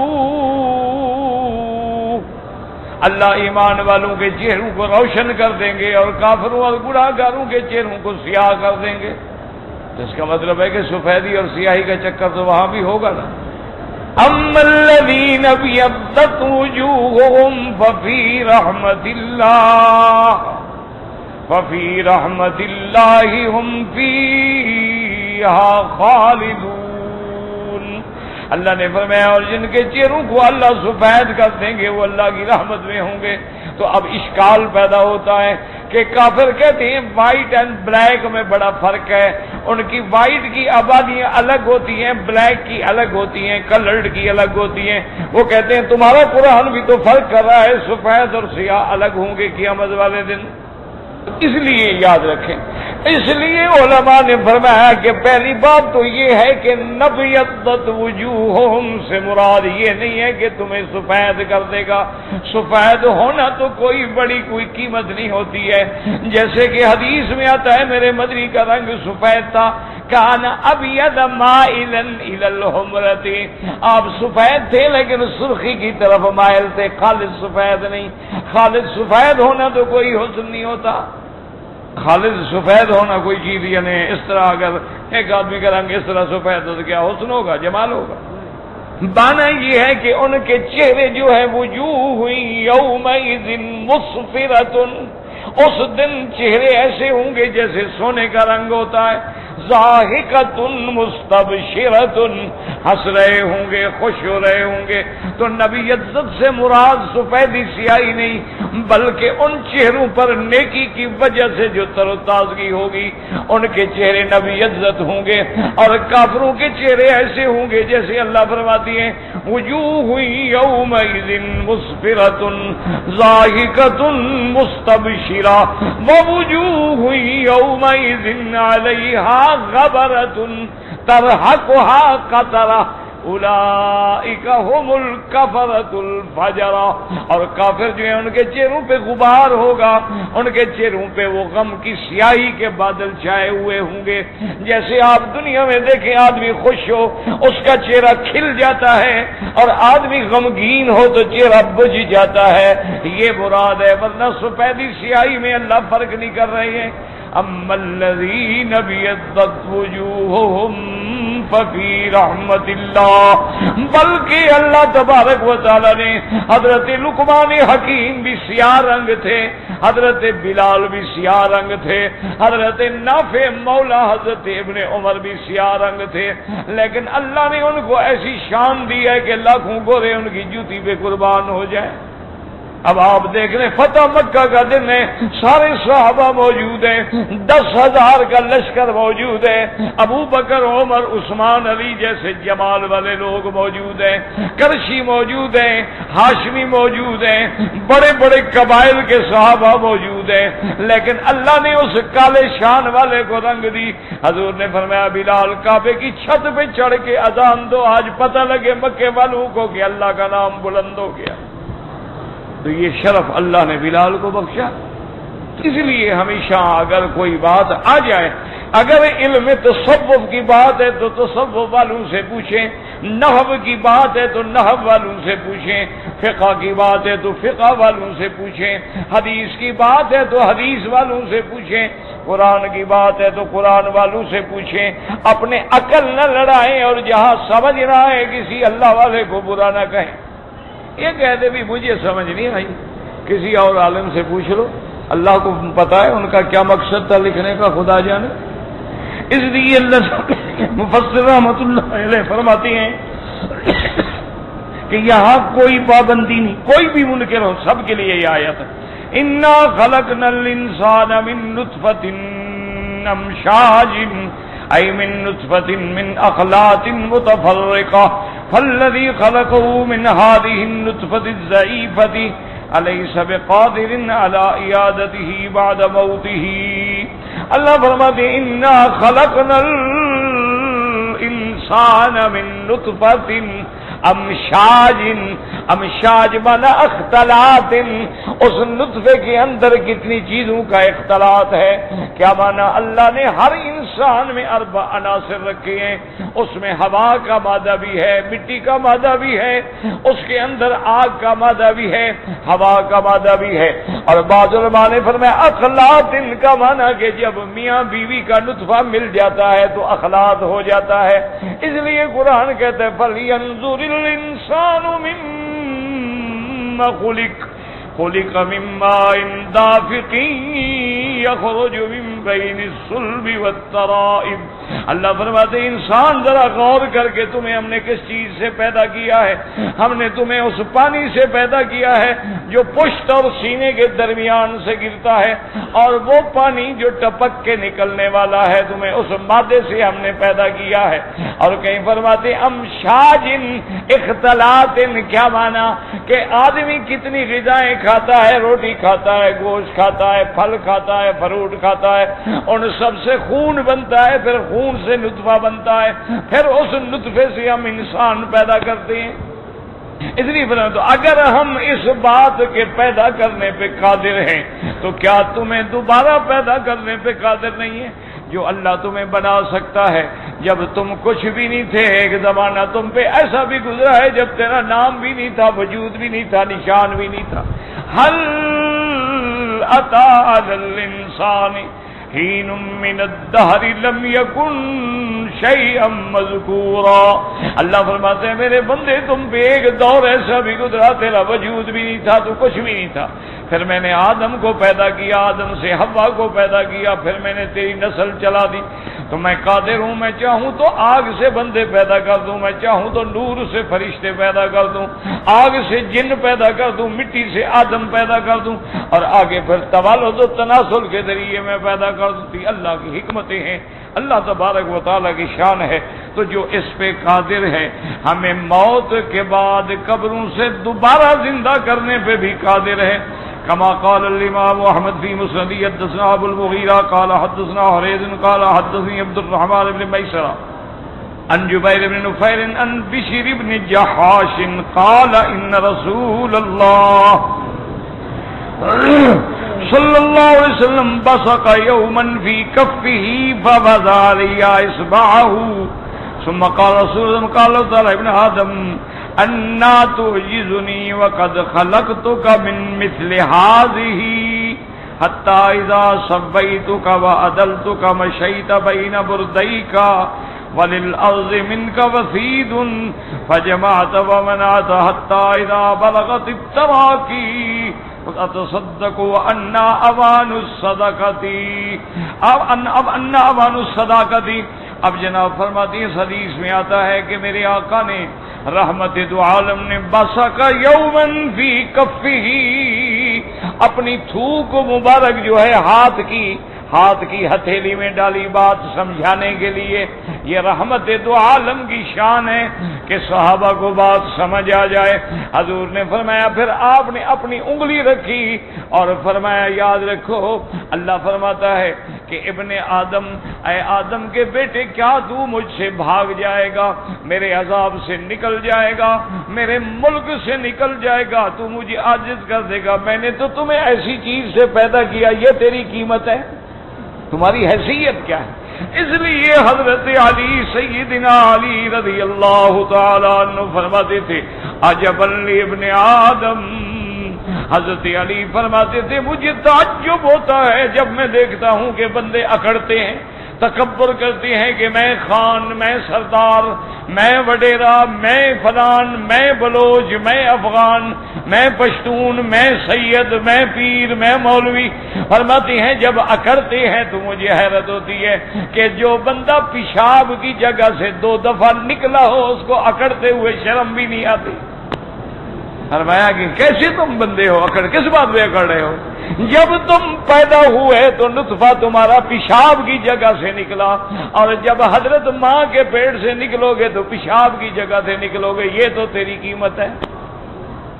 اللہ ایمان والوں کے چہروں کو روشن کر دیں گے اور کافروں اور گناہگاروں کے چہروں کو سیاہ کر دیں گے. تو اس کا مطلب ہے کہ سفیدی اور سیاہی کا چکر تو وہاں بھی ہوگا نا. اما الذین ابیضت وجوہہم ففی رحمت اللہ ہم فیہا خالدون. اللہ نے فرمایا اور جن کے چہروں کو اللہ سفید کر دیں گے وہ اللہ کی رحمت میں ہوں گے. تو اب اشکال پیدا ہوتا ہے کہ کافر کہتے ہیں وائٹ اینڈ بلیک میں بڑا فرق ہے. ان کی وائٹ کی آبادیاں الگ ہوتی ہیں، بلیک کی الگ ہوتی ہیں، کلرڈ کی الگ ہوتی ہیں. وہ کہتے ہیں تمہارا قرآن بھی تو فرق کر رہا ہے، سفید اور سیاہ الگ ہوں گے قیامت والے دن. اس لیے یاد رکھیں، اس لیے علماء نے فرمایا کہ پہلی بات تو یہ ہے کہ نبیضت وجوہہم سے مراد یہ نہیں ہے کہ تمہیں سفید کر دے گا. سفید ہونا تو کوئی بڑی کوئی قیمت نہیں ہوتی ہے. جیسے کہ حدیث میں آتا ہے میرے مدنی کا رنگ سفید تھا، کان ابیض مائلا الی الحمرۃ، آپ سفید تھے لیکن سرخی کی طرف مائل تھے، خالص سفید نہیں. خالص سفید ہونا تو کوئی حسن نہیں ہوتا. خالص سفید ہونا کوئی چیز یعنی اس طرح اگر ایک آدمی کا رنگ اس طرح سفید ہو تو کیا حسن ہوگا، جمال ہوگا. بانا یہ ہے کہ ان کے چہرے جو ہے وجوہ یومئذ مسفرۃ، اس دن چہرے ایسے ہوں گے جیسے سونے کا رنگ ہوتا ہے. ضاحکۃ مستبشرۃ، ہنس رہے ہوں گے، خوش ہو رہے ہوں گے. تو نبی عزت سے مراد سفیدی سیاہی نہیں بلکہ ان چہروں پر نیکی کی وجہ سے جو تر و تازگی ہوگی ان کے چہرے نبی عزت ہوں گے. اور کافروں کے چہرے ایسے ہوں گے جیسے اللہ فرماتی ہیں وجوہ یومئذ مسفرۃ ضاحکۃ مستبشرہ ووجوہ یومئذ علیہا غبرۃ ترہقہا قطرہ اولئک هم الکفرۃ الفجرہ. اور کافر جو ہیں ان کے چہروں پہ غبار ہوگا، ان کے چہروں پہ وہ غم کی سیاہی کے بادل چھائے ہوئے ہوں گے. جیسے آپ دنیا میں دیکھیں آدمی خوش ہو اس کا چہرہ کھل جاتا ہے اور آدمی غمگین ہو تو چہرہ بجھ جاتا ہے، یہ مراد ہے. ورنہ سفیدی سیاہی میں اللہ فرق نہیں کر رہے ہیں. اما الذین ابیضت وجوہہم ففی رحمت اللہ، بلکہ اللہ تبارک و تعالی نے حضرت لقمان حکیم بھی سیاہ رنگ تھے، حضرت بلال بھی سیاہ رنگ تھے، حضرت نافع مولا حضرت ابن عمر بھی سیاہ رنگ تھے، لیکن اللہ نے ان کو ایسی شان دی ہے کہ لاکھوں گورے ان کی جوتی پہ قربان ہو جائیں. اب آپ دیکھ رہے فتح مکہ کا دن ہے، سارے صحابہ موجود ہیں، 10,000 کا لشکر موجود ہے، ابو بکر عمر عثمان علی جیسے جمال والے لوگ موجود ہیں، کرشی موجود ہیں، ہاشمی موجود ہیں، بڑے بڑے قبائل کے صحابہ موجود ہیں. لیکن اللہ نے اس کالے شان والے کو رنگ دی. حضور نے فرمایا بلال کعبے کی چھت پہ چڑھ کے اذان دو، آج پتہ لگے مکے والوں کو کہ اللہ کا نام بلند ہو گیا. تو یہ شرف اللہ نے بلال کو بخشا. اس لیے ہمیشہ اگر کوئی بات آ جائے، اگر علم تصوف کی بات ہے تو تصوف والوں سے پوچھیں، نحو کی بات ہے تو نحو والوں سے پوچھیں، فقہ کی بات ہے تو فقہ والوں سے پوچھیں، حدیث کی بات ہے تو حدیث والوں سے پوچھیں، قرآن کی بات ہے تو قرآن والوں سے پوچھیں. اپنے عقل نہ لڑائیں اور جہاں سمجھ نہ آئے کسی اللہ والے کو برا نہ کہیں. یہ کہتے بھی مجھے سمجھ نہیں آئی، کسی اور عالم سے پوچھ لو، اللہ کو پتا ہے ان کا کیا مقصد تھا لکھنے کا، خدا جانے. اس لیے اللہ مفسر رحمۃ اللہ علیہ فرماتے ہیں کہ یہاں کوئی پابندی نہیں، کوئی بھی منکر ہو سب کے لیے یہ آیت ہے. انا خلقنا الانسان من نطفة امشاج ای من نطفة من اخلاط متفرقة فالذي خلقه من هذه النطفة الضعيفة أليس بقادر على إعادته بعد موته. اللہ فرماتے ہیں انا خلقنا الانسان من نطفة امشاج، امشاج مانا اختلاط، اس نطفے کے اندر کتنی چیزوں کا اختلاط ہے. کیا مانا اللہ نے ہر انسان میں 4 عناصر رکھے ہیں، اس میں ہوا کا مادہ بھی ہے، مٹی کا مادہ بھی ہے، اس کے اندر آگ کا مادہ بھی ہے، ہوا کا مادہ بھی ہے. اور بعض علماء نے فرمایا اخلاط کا مانا کہ جب میاں بیوی کا نطفہ مل جاتا ہے تو اخلاط ہو جاتا ہے. اس لیے قرآن کہتا ہے فَلْيَنْظُرِ الْإِنسَانُ مِمَّا خُلِقَ مِن مَّاءٍ دَافِقٍ يَخْرُجُ مِن بَيْنِ الصُّلْبِ وَالتَّرَائِبِ. اللہ فرماتے ہیں انسان ذرا غور کر کے تمہیں ہم نے کس چیز سے پیدا کیا ہے. ہم نے تمہیں اس پانی سے پیدا کیا ہے جو پشت اور سینے کے درمیان سے گرتا ہے، اور وہ پانی جو ٹپک کے نکلنے والا ہے تمہیں اس مادے سے ہم نے پیدا کیا ہے. اور کہیں فرماتے ہیں امشاجن اختلاط. کیا مانا کہ آدمی کتنی غذائیں کھاتا ہے، روٹی کھاتا ہے، گوشت کھاتا ہے، پھل کھاتا ہے، فروٹ کھاتا ہے، ان سب سے خون بنتا ہے، پھر خون سے نطفہ بنتا ہے، پھر اس نطفے سے ہم انسان پیدا کرتے ہیں. اس لیے تو اگر ہم اس بات کے پیدا کرنے پہ قادر ہیں تو کیا تمہیں دوبارہ پیدا کرنے پہ قادر نہیں ہے؟ جو اللہ تمہیں بنا سکتا ہے جب تم کچھ بھی نہیں تھے. ایک زمانہ تم پہ ایسا بھی گزرا ہے جب تیرا نام بھی نہیں تھا، وجود بھی نہیں تھا، نشان بھی نہیں تھا. هل أتى على الإنسان حين من الدهر لم يكن شيئا مذكورا. اللہ فرماتے ہیں میرے بندے تم پہ ایک دور ایسا بھی گزرا تیرا وجود بھی نہیں تھا، تو کچھ بھی نہیں تھا. پھر میں نے آدم کو پیدا کیا، آدم سے حوا کو پیدا کیا، پھر میں نے تیری نسل چلا دی. تو میں قادر ہوں، میں چاہوں تو آگ سے بندے پیدا کر دوں، میں چاہوں تو نور سے فرشتے پیدا کر دوں، آگ سے جن پیدا کر دوں، مٹی سے آدم پیدا کر دوں، اور آگے پھر توالد و تناسل کے ذریعے میں پیدا کر دوں. اللہ کی حکمتیں ہیں، اللہ تبارک و تعالیٰ کی شان ہے. تو جو اس پہ قادر ہے ہمیں موت کے بعد قبروں سے دوبارہ زندہ کرنے پہ بھی قادر ہے. كما قال الامام احمد في مسند حدثنا ابو المغيرة قال حدثنا حريث قال حدثني عبد الرحمن بن ميسرة عن جبير بن نفير عن بشر بن جحاش قال ان رسول الله صلى الله عليه وسلم بصق يوما في كفه فوضع لي اصبعه ثم قال رسول الله قال الله تعالى ابن آدم أنا تعجزني وقد خلقتك من مثل هذه حتى إذا صبيتك وأدلتك مشيت بين برديك وللأرض منك وثيد فجمعت ومنعت حتى إذا بلغت التراكي فتصدق وأنا أوان الصدقة أنا أوان الصدقة. اب جناب فرماتی ہیں حدیث میں آتا ہے کہ میرے آقا نے رحمت دو عالم نے بسکا یومن فی کفہ، اپنی تھوک مبارک جو ہے ہاتھ کی ہتھیلی میں ڈالی بات سمجھانے کے لیے. یہ رحمت دو عالم کی شان ہے کہ صحابہ کو بات سمجھ آ جائے. حضور نے فرمایا پھر آپ نے اپنی انگلی رکھی اور فرمایا یاد رکھو اللہ فرماتا ہے کہ ابن آدم، اے آدم کے بیٹے، کیا تو مجھ سے بھاگ جائے گا، میرے عذاب سے نکل جائے گا، میرے ملک سے نکل جائے گا، تو مجھے عاجز کر دے گا؟ میں نے تو تمہیں ایسی چیز سے پیدا کیا، یہ تیری قیمت ہے؟ تمہاری حیثیت کیا ہے؟ اس لیے حضرت علی، سیدنا علی رضی اللہ تعالی عنہ فرماتے تھے عجبا لابن آدم، حضرت علی فرماتے تھے مجھے تعجب ہوتا ہے جب میں دیکھتا ہوں کہ بندے اکڑتے ہیں، تکبر کرتے ہیں کہ میں خان، میں سردار، میں وڈیرا، میں فلان، میں بلوچ، میں افغان، میں پشتون، میں سید، میں پیر، میں مولوی۔ فرماتے ہیں جب اکڑتے ہیں تو مجھے حیرت ہوتی ہے کہ جو بندہ پیشاب کی جگہ سے 2 دفعہ نکلا ہو اس کو اکڑتے ہوئے شرم بھی نہیں آتی۔ فرمایا کہ کیسے تم بندے ہو، اکڑ کس بات پہ اکڑ رہے ہو؟ جب تم پیدا ہوئے تو نطفہ تمہارا پیشاب کی جگہ سے نکلا، اور جب حضرت ماں کے پیٹ سے نکلو گے تو پیشاب کی جگہ سے نکلو گے، یہ تو تیری قیمت ہے۔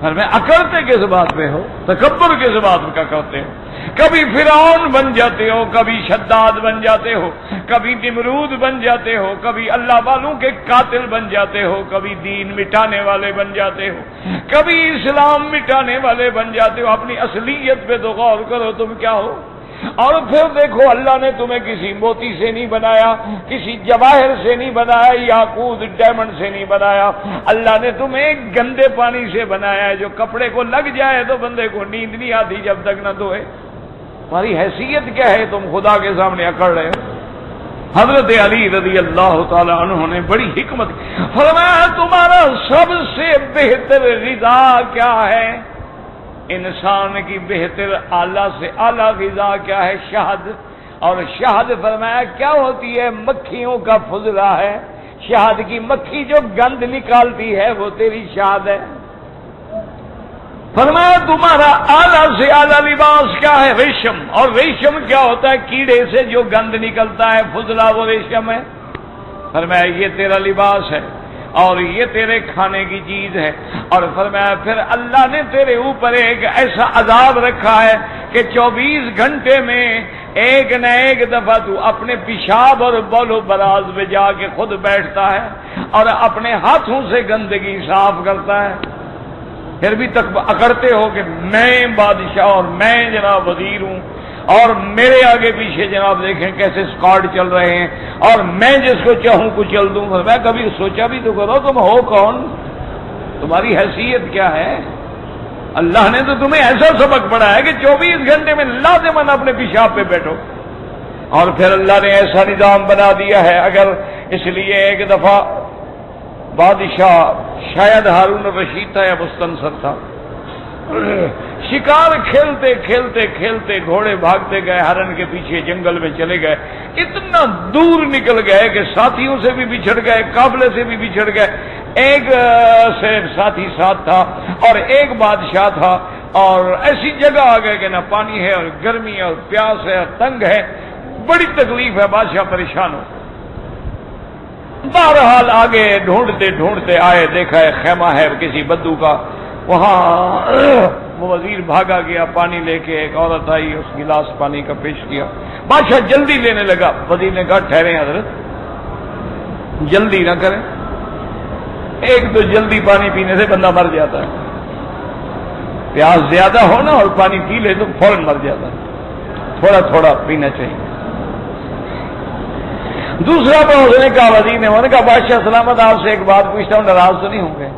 فرمایا اکڑتے کس بات پہ ہو، تکبر کس بات کا کرتے ہو؟ کبھی فرعون بن جاتے ہو، کبھی شداد بن جاتے ہو، کبھی نمرود بن جاتے ہو، کبھی اللہ والوں کے قاتل بن جاتے ہو، کبھی دین مٹانے والے بن جاتے ہو، کبھی اسلام مٹانے والے بن جاتے ہو۔ اپنی اصلیت پہ تو غور کرو تم کیا ہو۔ اور پھر دیکھو اللہ نے تمہیں کسی موتی سے نہیں بنایا، کسی جواہر سے نہیں بنایا، یاقوت ڈائمنڈ سے نہیں بنایا، اللہ نے تمہیں گندے پانی سے بنایا ہے جو کپڑے کو لگ جائے تو بندے کو نیند نہیں آتی جب تک نہ دھوئے۔ تمہاری حیثیت کیا ہے، تم خدا کے سامنے اکڑ رہے ہو۔ حضرت علی رضی اللہ تعالی عنہ نے بڑی حکمت فرمایا تمہارا سب سے بہتر غذا کیا ہے؟ انسان کی بہتر اعلیٰ سے اعلیٰ غذا کیا ہے؟ شہد۔ اور شہد فرمایا کیا ہوتی ہے؟ مکھیوں کا فضلہ ہے۔ شہد کی مکھی جو گند نکالتی ہے وہ تیری شہد ہے۔ فرمایا تمہارا اعلیٰ سے اعلیٰ لباس کیا ہے؟ ریشم۔ اور ریشم کیا ہوتا ہے؟ کیڑے سے جو گند نکلتا ہے، فضلہ وہ ریشم ہے۔ فرمایا یہ تیرا لباس ہے اور یہ تیرے کھانے کی چیز ہے۔ اور فرمایا پھر اللہ نے تیرے اوپر ایک ایسا عذاب رکھا ہے کہ 24 گھنٹے میں ایک نہ ایک دفعہ تو اپنے پیشاب اور بول و براز میں جا کے خود بیٹھتا ہے اور اپنے ہاتھوں سے گندگی صاف کرتا ہے، پھر بھی تک اکڑتے ہو کہ میں بادشاہ اور میں جناب وزیر ہوں اور میرے آگے پیچھے جناب دیکھیں کیسے اسکواڈ چل رہے ہیں اور میں جس کو چاہوں کچل دوں۔ میں کبھی سوچا بھی تو کرو تم ہو کون، تمہاری حیثیت کیا ہے؟ اللہ نے تو تمہیں ایسا سبق پڑھایا کہ 24 گھنٹے میں لازماً اپنے پیشاب پہ بیٹھو۔ اور پھر اللہ نے ایسا نظام بنا دیا ہے، اگر اس لیے ایک دفعہ بادشاہ شاید ہارون الرشید تھا یا مستنصر تھا، شکار کھیلتے کھیلتے کھیلتے گھوڑے بھاگتے گئے ہرن کے پیچھے، جنگل میں چلے گئے، اتنا دور نکل گئے کہ ساتھیوں سے بھی بچھڑ گئے، قافلے سے بھی بچھڑ گئے۔ ایک سے ساتھی ساتھ تھا اور ایک بادشاہ تھا، اور ایسی جگہ آ گئے کہ نہ پانی ہے اور گرمی ہے اور پیاس ہے اور تنگ ہے، بڑی تکلیف ہے، بادشاہ پریشان ہو۔ بہرحال آگے ڈھونڈتے ڈھونڈتے آئے، دیکھا ہے خیمہ ہے کسی بدو کا، وہاں وہ وزیر بھاگا گیا، پانی لے کے ایک عورت آئی، اس گلاس پانی کا پیش کیا، بادشاہ جلدی لینے لگا، وزیر نے کہا ٹھہریں حضرت، جلدی نہ کریں، ایک تو جلدی پانی پینے سے بندہ مر جاتا ہے، پیاس زیادہ ہو نا اور پانی پی لے تو فوراً مر جاتا ہے، تھوڑا تھوڑا پینا چاہیے۔ دوسرا پڑوس نے کہا، وزیر نے کہا بادشاہ سلامت آپ سے ایک بات پوچھتا ہوں، ناراض تو نہیں ہوں گے؟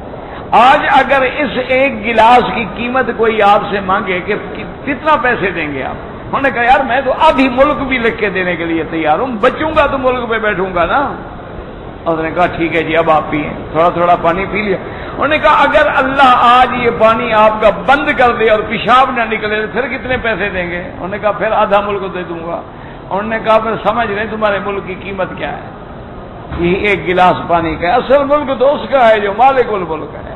آج اگر اس ایک گلاس کی قیمت کوئی آپ سے مانگے کہ کتنا پیسے دیں گے آپ؟ انہوں نے کہا یار میں تو آدھی ملک بھی لکھ کے دینے کے لیے تیار ہوں، بچوں گا تو ملک پہ بیٹھوں گا نا۔ اور نے کہا ٹھیک ہے جی اب آپ پئیں، تھوڑا تھوڑا پانی پی لیا۔ انہوں نے کہا اگر اللہ آج یہ پانی آپ کا بند کر دے اور پیشاب نہ نکلے تو پھر کتنے پیسے دیں گے؟ انہوں نے کہا پھر آدھا ملک دے دوں گا۔ انہوں نے کہا پھر سمجھ رہے تمہارے ملک کی قیمت کیا ہے؟ یہ ایک گلاس پانی کا، اصل ملک تو اس کا ہے جو مالک الملک ہے۔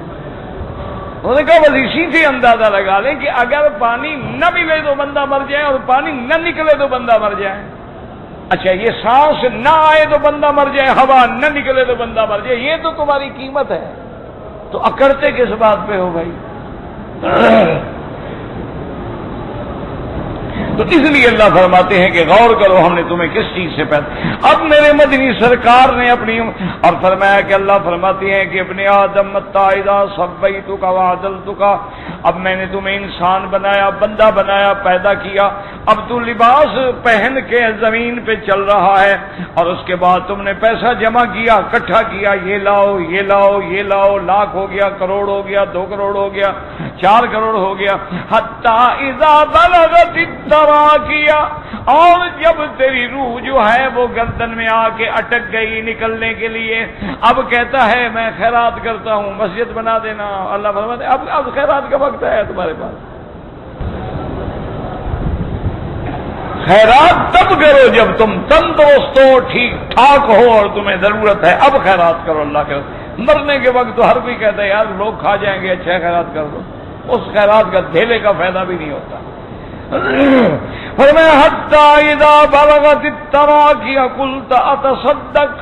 انہوں نے کہا بس اسی سے اندازہ لگا لیں کہ اگر پانی نہ ملے تو بندہ مر جائے اور پانی نہ نکلے تو بندہ مر جائے۔ اچھا یہ سانس نہ آئے تو بندہ مر جائے، ہوا نہ نکلے تو بندہ مر جائے، یہ تو تمہاری قیمت ہے، تو اکڑتے کس بات پہ ہو بھائی؟ تو اس لیے اللہ فرماتے ہیں کہ غور کرو ہم نے تمہیں کس چیز سے پیدا. اب میرے مدنی سرکار نے اپنی اور فرمایا کہ اللہ فرماتے ہیں کہ ابن آدم متى اذا صبيتك وعدلتك، اب میں نے تمہیں انسان بنایا، بندہ بنایا، پیدا کیا، اب تو لباس پہن کے زمین پہ چل رہا ہے، اور اس کے بعد تم نے پیسہ جمع کیا، اکٹھا کیا، یہ لاؤ یہ لاؤ یہ لاؤ، لاکھ ہو گیا، کروڑ ہو گیا، 2 کروڑ ہو گیا، 4 کروڑ ہو گیا، حتی اذا بلغت التراقیہ، اور جب تیری روح جو ہے وہ گردن میں آ کے اٹک گئی نکلنے کے لیے، اب کہتا ہے میں خیرات کرتا ہوں، مسجد بنا دینا. اللہ فرماتے اب خیرات کا وقت ہے تمہارے پاس. خیرات تب کرو جب تم تندرست ہو، ٹھیک ٹھاک ہو اور تمہیں ضرورت ہے، اب خیرات کرو. اللہ کے مرنے کے وقت تو ہر کوئی کہتا ہے یار لوگ کھا جائیں گے، اچھا خیرات کر دو. اس خیرات کا دھیلے کا فائدہ بھی نہیں ہوتا. فرمایا حتی اذا بلغت التراقیہ قلت اتصدق،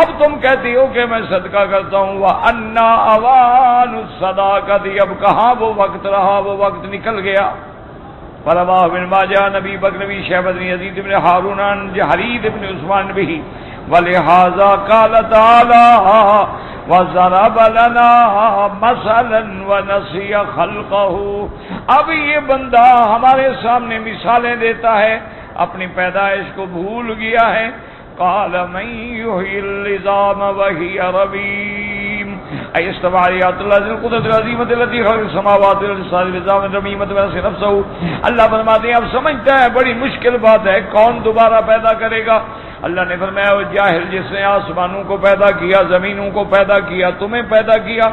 اب تم کہتی ہو کہ میں صدقہ کرتا ہوں. وَأَنَّا أَوَانُ الصَّدَاقَةِ، اب کہاں وہ وقت رہا، وہ وقت نکل گیا. فَرَوَاهُ ابن ماجہ، نبی بکر نبی شیبہ بن یزید بن ہارون حرید بن عثمان بھی. وَلِهَذَا قَالَ تَعَالَىٰ وَضَرَبَ لَنَا مَثَلًا وَنَسِيَ خَلْقَهُ. اب یہ بندہ ہمارے سامنے مثالیں دیتا ہے، اپنی پیدائش کو بھول گیا ہے. قال من يحيي العظام وهي رميم اي استواريات الله ذو القدرة العظيمة التي خلق السماوات والارض العظام الرميمة ونفس نفسه. اللہ فرماتے ہیں اب سمجھتا ہے بڑی مشکل بات ہے، کون دوبارہ پیدا کرے گا. اللہ نے فرمایا وہ جاہل جس نے آسمانوں کو پیدا کیا، زمینوں کو پیدا کیا، تمہیں پیدا کیا،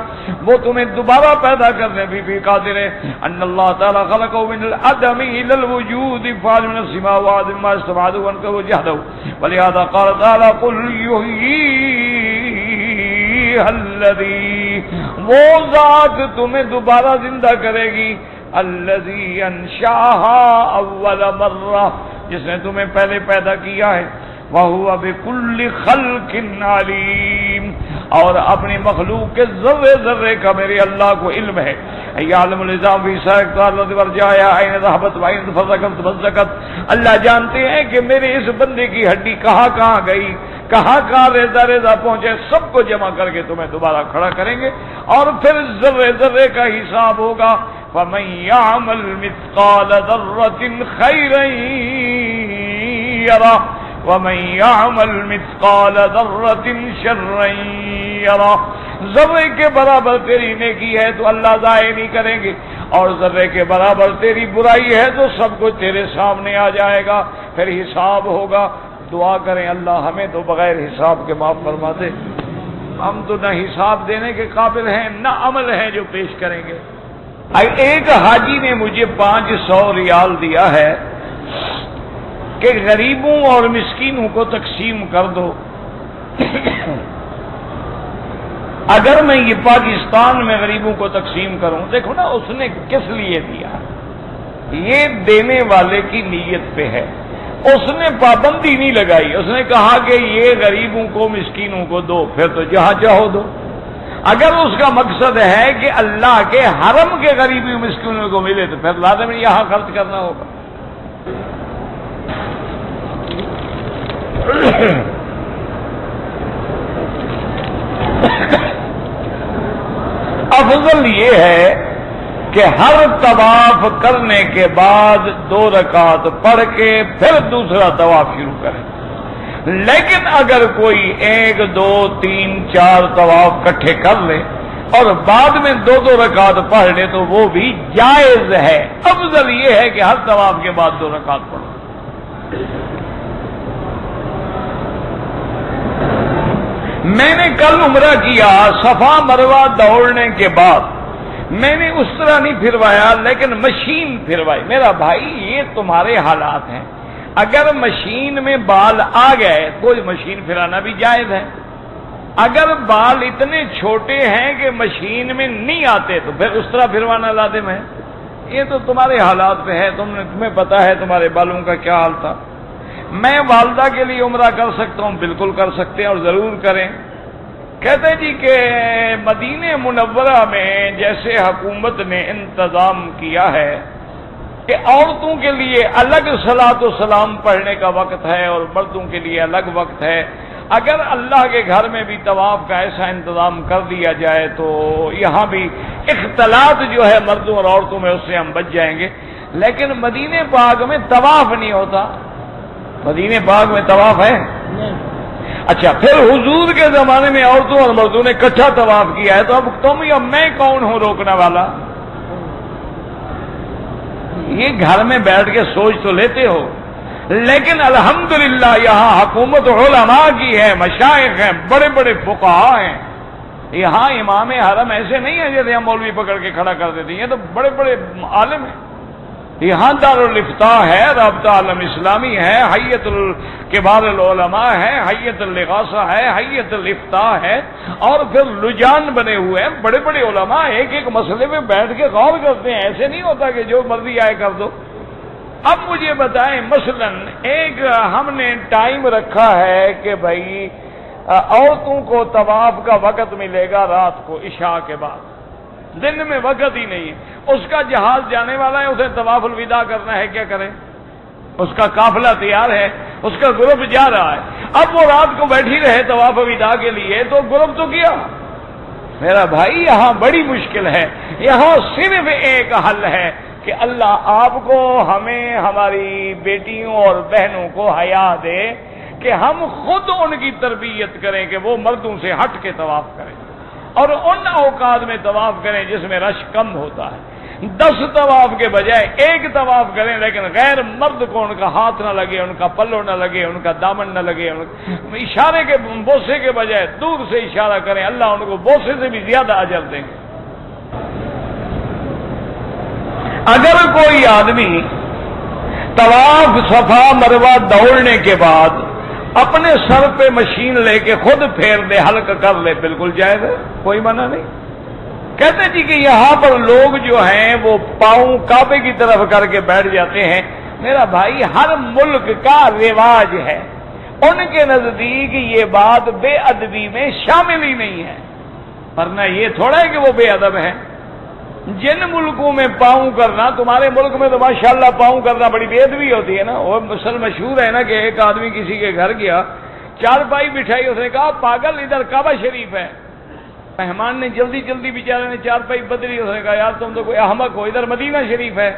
وہ تمہیں دوبارہ پیدا کرنے بھی قادر ہے. ان اللہ تعالی خلقه من العدم الى الوجود فعل من السماوات ما استبعد وانكر وجهده. ولهذا قال تعالی قل يحييها الذي، وہ ذات تمہیں دوبارہ زندہ کرے گی، الذي انشاها اول مرہ، جس نے تمہیں پہلے پیدا کیا ہے. وَهُوَ بِكُلِّ خَلْقٍ عَلِيمٌ، اور اپنی مخلوق کے ذرے ذرے کا میرے اللہ کو علم ہے. یعلم النظام فی سائق الارض ورجایا این ذهبت وین فرقت مزقت. اللہ جانتے ہیں کہ میرے اس بندے کی ہڈی کہاں کہاں گئی، کہاں کہاں ریزہ ریزہ پہنچے، سب کو جمع کر کے تمہیں دوبارہ کھڑا کریں گے، اور پھر ذرے ذرے کا حساب ہوگا. فَمَن يَعْمَلْ مِثْقَالَ ذَرَّةٍ خَيْرًا يَرَهُ وَمَن يَعْمَلْ مِثْقَالَ ذَرَّةٍ شَرًّا يَرَهُ. ذرے کے برابر تیری نیکی ہے تو اللہ ضائع نہیں کریں گے، اور ذرے کے برابر تیری برائی ہے تو سب کچھ تیرے سامنے آ جائے گا، پھر حساب ہوگا. دعا کریں اللہ ہمیں تو بغیر حساب کے معاف فرما دے. ہم تو نہ حساب دینے کے قابل ہیں، نہ عمل ہیں جو پیش کریں گے. ایک حاجی نے مجھے 500 ریال دیا ہے کہ غریبوں اور مسکینوں کو تقسیم کر دو. اگر میں یہ پاکستان میں غریبوں کو تقسیم کروں، دیکھو نا اس نے کس لیے دیا، یہ دینے والے کی نیت پہ ہے. اس نے پابندی نہیں لگائی، اس نے کہا کہ یہ غریبوں کو مسکینوں کو دو، پھر تو جہاں چاہو دو. اگر اس کا مقصد ہے کہ اللہ کے حرم کے غریبی مسکینوں کو ملے تو پھر لازم یہاں خرچ کرنا ہوگا. افضل یہ ہے کہ ہر طواف کرنے کے بعد 2 رکعت پڑھ کے پھر دوسرا طواف شروع کریں. لیکن اگر کوئی 1 2 3 4 طواف کٹھے کر لے اور بعد میں 2 رکعت پڑھ لے تو وہ بھی جائز ہے. افضل یہ ہے کہ ہر طواف کے بعد 2 رکعت پڑھو. میں نے کل عمرہ کیا، صفا مروہ دوڑنے کے بعد میں نے اس طرح نہیں پھروایا لیکن مشین پھروائی. میرا بھائی یہ تمہارے حالات ہیں، اگر مشین میں بال آ گئے تو مشین پھرانا بھی جائز ہے. اگر بال اتنے چھوٹے ہیں کہ مشین میں نہیں آتے تو پھر اس طرح پھروانا لازم ہے. یہ تو تمہارے حالات پہ ہے، تمہیں پتا ہے تمہارے بالوں کا کیا حال تھا. میں والدہ کے لیے عمرہ کر سکتا ہوں، بالکل کر سکتے ہیں اور ضرور کریں. کہتے جی کہ مدینہ منورہ میں جیسے حکومت نے انتظام کیا ہے کہ عورتوں کے لیے الگ صلاۃ و سلام پڑھنے کا وقت ہے اور مردوں کے لیے الگ وقت ہے. اگر اللہ کے گھر میں بھی طواف کا ایسا انتظام کر دیا جائے تو یہاں بھی اختلاط جو ہے مردوں اور عورتوں میں اس سے ہم بچ جائیں گے. لیکن مدینے پاک میں طواف نہیں ہوتا. مدینے پاک میں طواف ہے. اچھا پھر حضور کے زمانے میں عورتوں اور مردوں نے اکٹھا طواف کیا ہے تو اب تم یا میں کون ہوں روکنے والا؟ یہ گھر میں بیٹھ کے سوچ تو لیتے ہو. لیکن الحمدللہ یہاں حکومت علماء کی ہے، مشائخ ہیں، بڑے بڑے فقہاء ہیں. یہاں امام حرم ایسے نہیں ہیں جیسے ہم مولوی پکڑ کے کھڑا کر دیتے ہیں. یہ تو بڑے بڑے عالم ہیں. یہاں دارالفتاء ہے، رابطہ عالم اسلامی ہے، حیۃ کبار العلماء ہے، حیۃ الاغاثہ ہے، حیۃ الافتاء ہے، اور پھر لجان بنے ہوئے ہیں. بڑے بڑے علماء ایک ایک مسئلے پہ بیٹھ کے غور کرتے ہیں. ایسے نہیں ہوتا کہ جو مرضی آئے کر دو. اب مجھے بتائیں مثلا ایک ہم نے ٹائم رکھا ہے کہ بھائی عورتوں کو طواف کا وقت ملے گا رات کو عشاء کے بعد، دن میں وقت ہی نہیں ہے. اس کا جہاز جانے والا ہے، اسے طواف الوداع کرنا ہے، کیا کریں؟ اس کا قافلہ تیار ہے، اس کا گروپ جا رہا ہے. اب وہ رات کو بیٹھی رہے طواف الوداع کے لیے تو گروپ تو کیا. میرا بھائی یہاں بڑی مشکل ہے. یہاں صرف ایک حل ہے کہ اللہ آپ کو، ہمیں، ہماری بیٹیوں اور بہنوں کو حیا دے کہ ہم خود ان کی تربیت کریں کہ وہ مردوں سے ہٹ کے طواف کریں اور ان اوقات میں طواف کریں جس میں رش کم ہوتا ہے. 10 طواف کے بجائے 1 طواف کریں، لیکن غیر مرد کو ان کا ہاتھ نہ لگے، ان کا پلو نہ لگے، ان کا دامن نہ لگے. اشارے کے بوسے کے بجائے دور سے اشارہ کریں، اللہ ان کو بوسے سے بھی زیادہ اجر دیں گے. اگر کوئی آدمی طواف صفا مروہ دوڑنے کے بعد اپنے سر پہ مشین لے کے خود پھیر دے، حلق کر لے، بالکل جائز ہے، کوئی منع نہیں. کہتے جی کہ یہاں پر لوگ جو ہیں وہ پاؤں کعبے کی طرف کر کے بیٹھ جاتے ہیں. میرا بھائی ہر ملک کا رواج ہے، ان کے نزدیک یہ بات بے ادبی میں شامل ہی نہیں ہے. ورنہ یہ تھوڑا ہے کہ وہ بے ادب ہے. جن ملکوں میں پاؤں کرنا، تمہارے ملک میں تو ماشاءاللہ پاؤں کرنا بڑی بے ادبی ہوتی ہے نا. وہ مسل مشہور ہے نا کہ ایک آدمی کسی کے گھر گیا، چارپائی بٹھائی، اس نے کہا پاگل ادھر کعبہ شریف ہے. مہمان نے جلدی جلدی بیچارے نے چارپائی بدلی، اس نے کہا یار تم تو کوئی احمق ہو، ادھر مدینہ شریف ہے.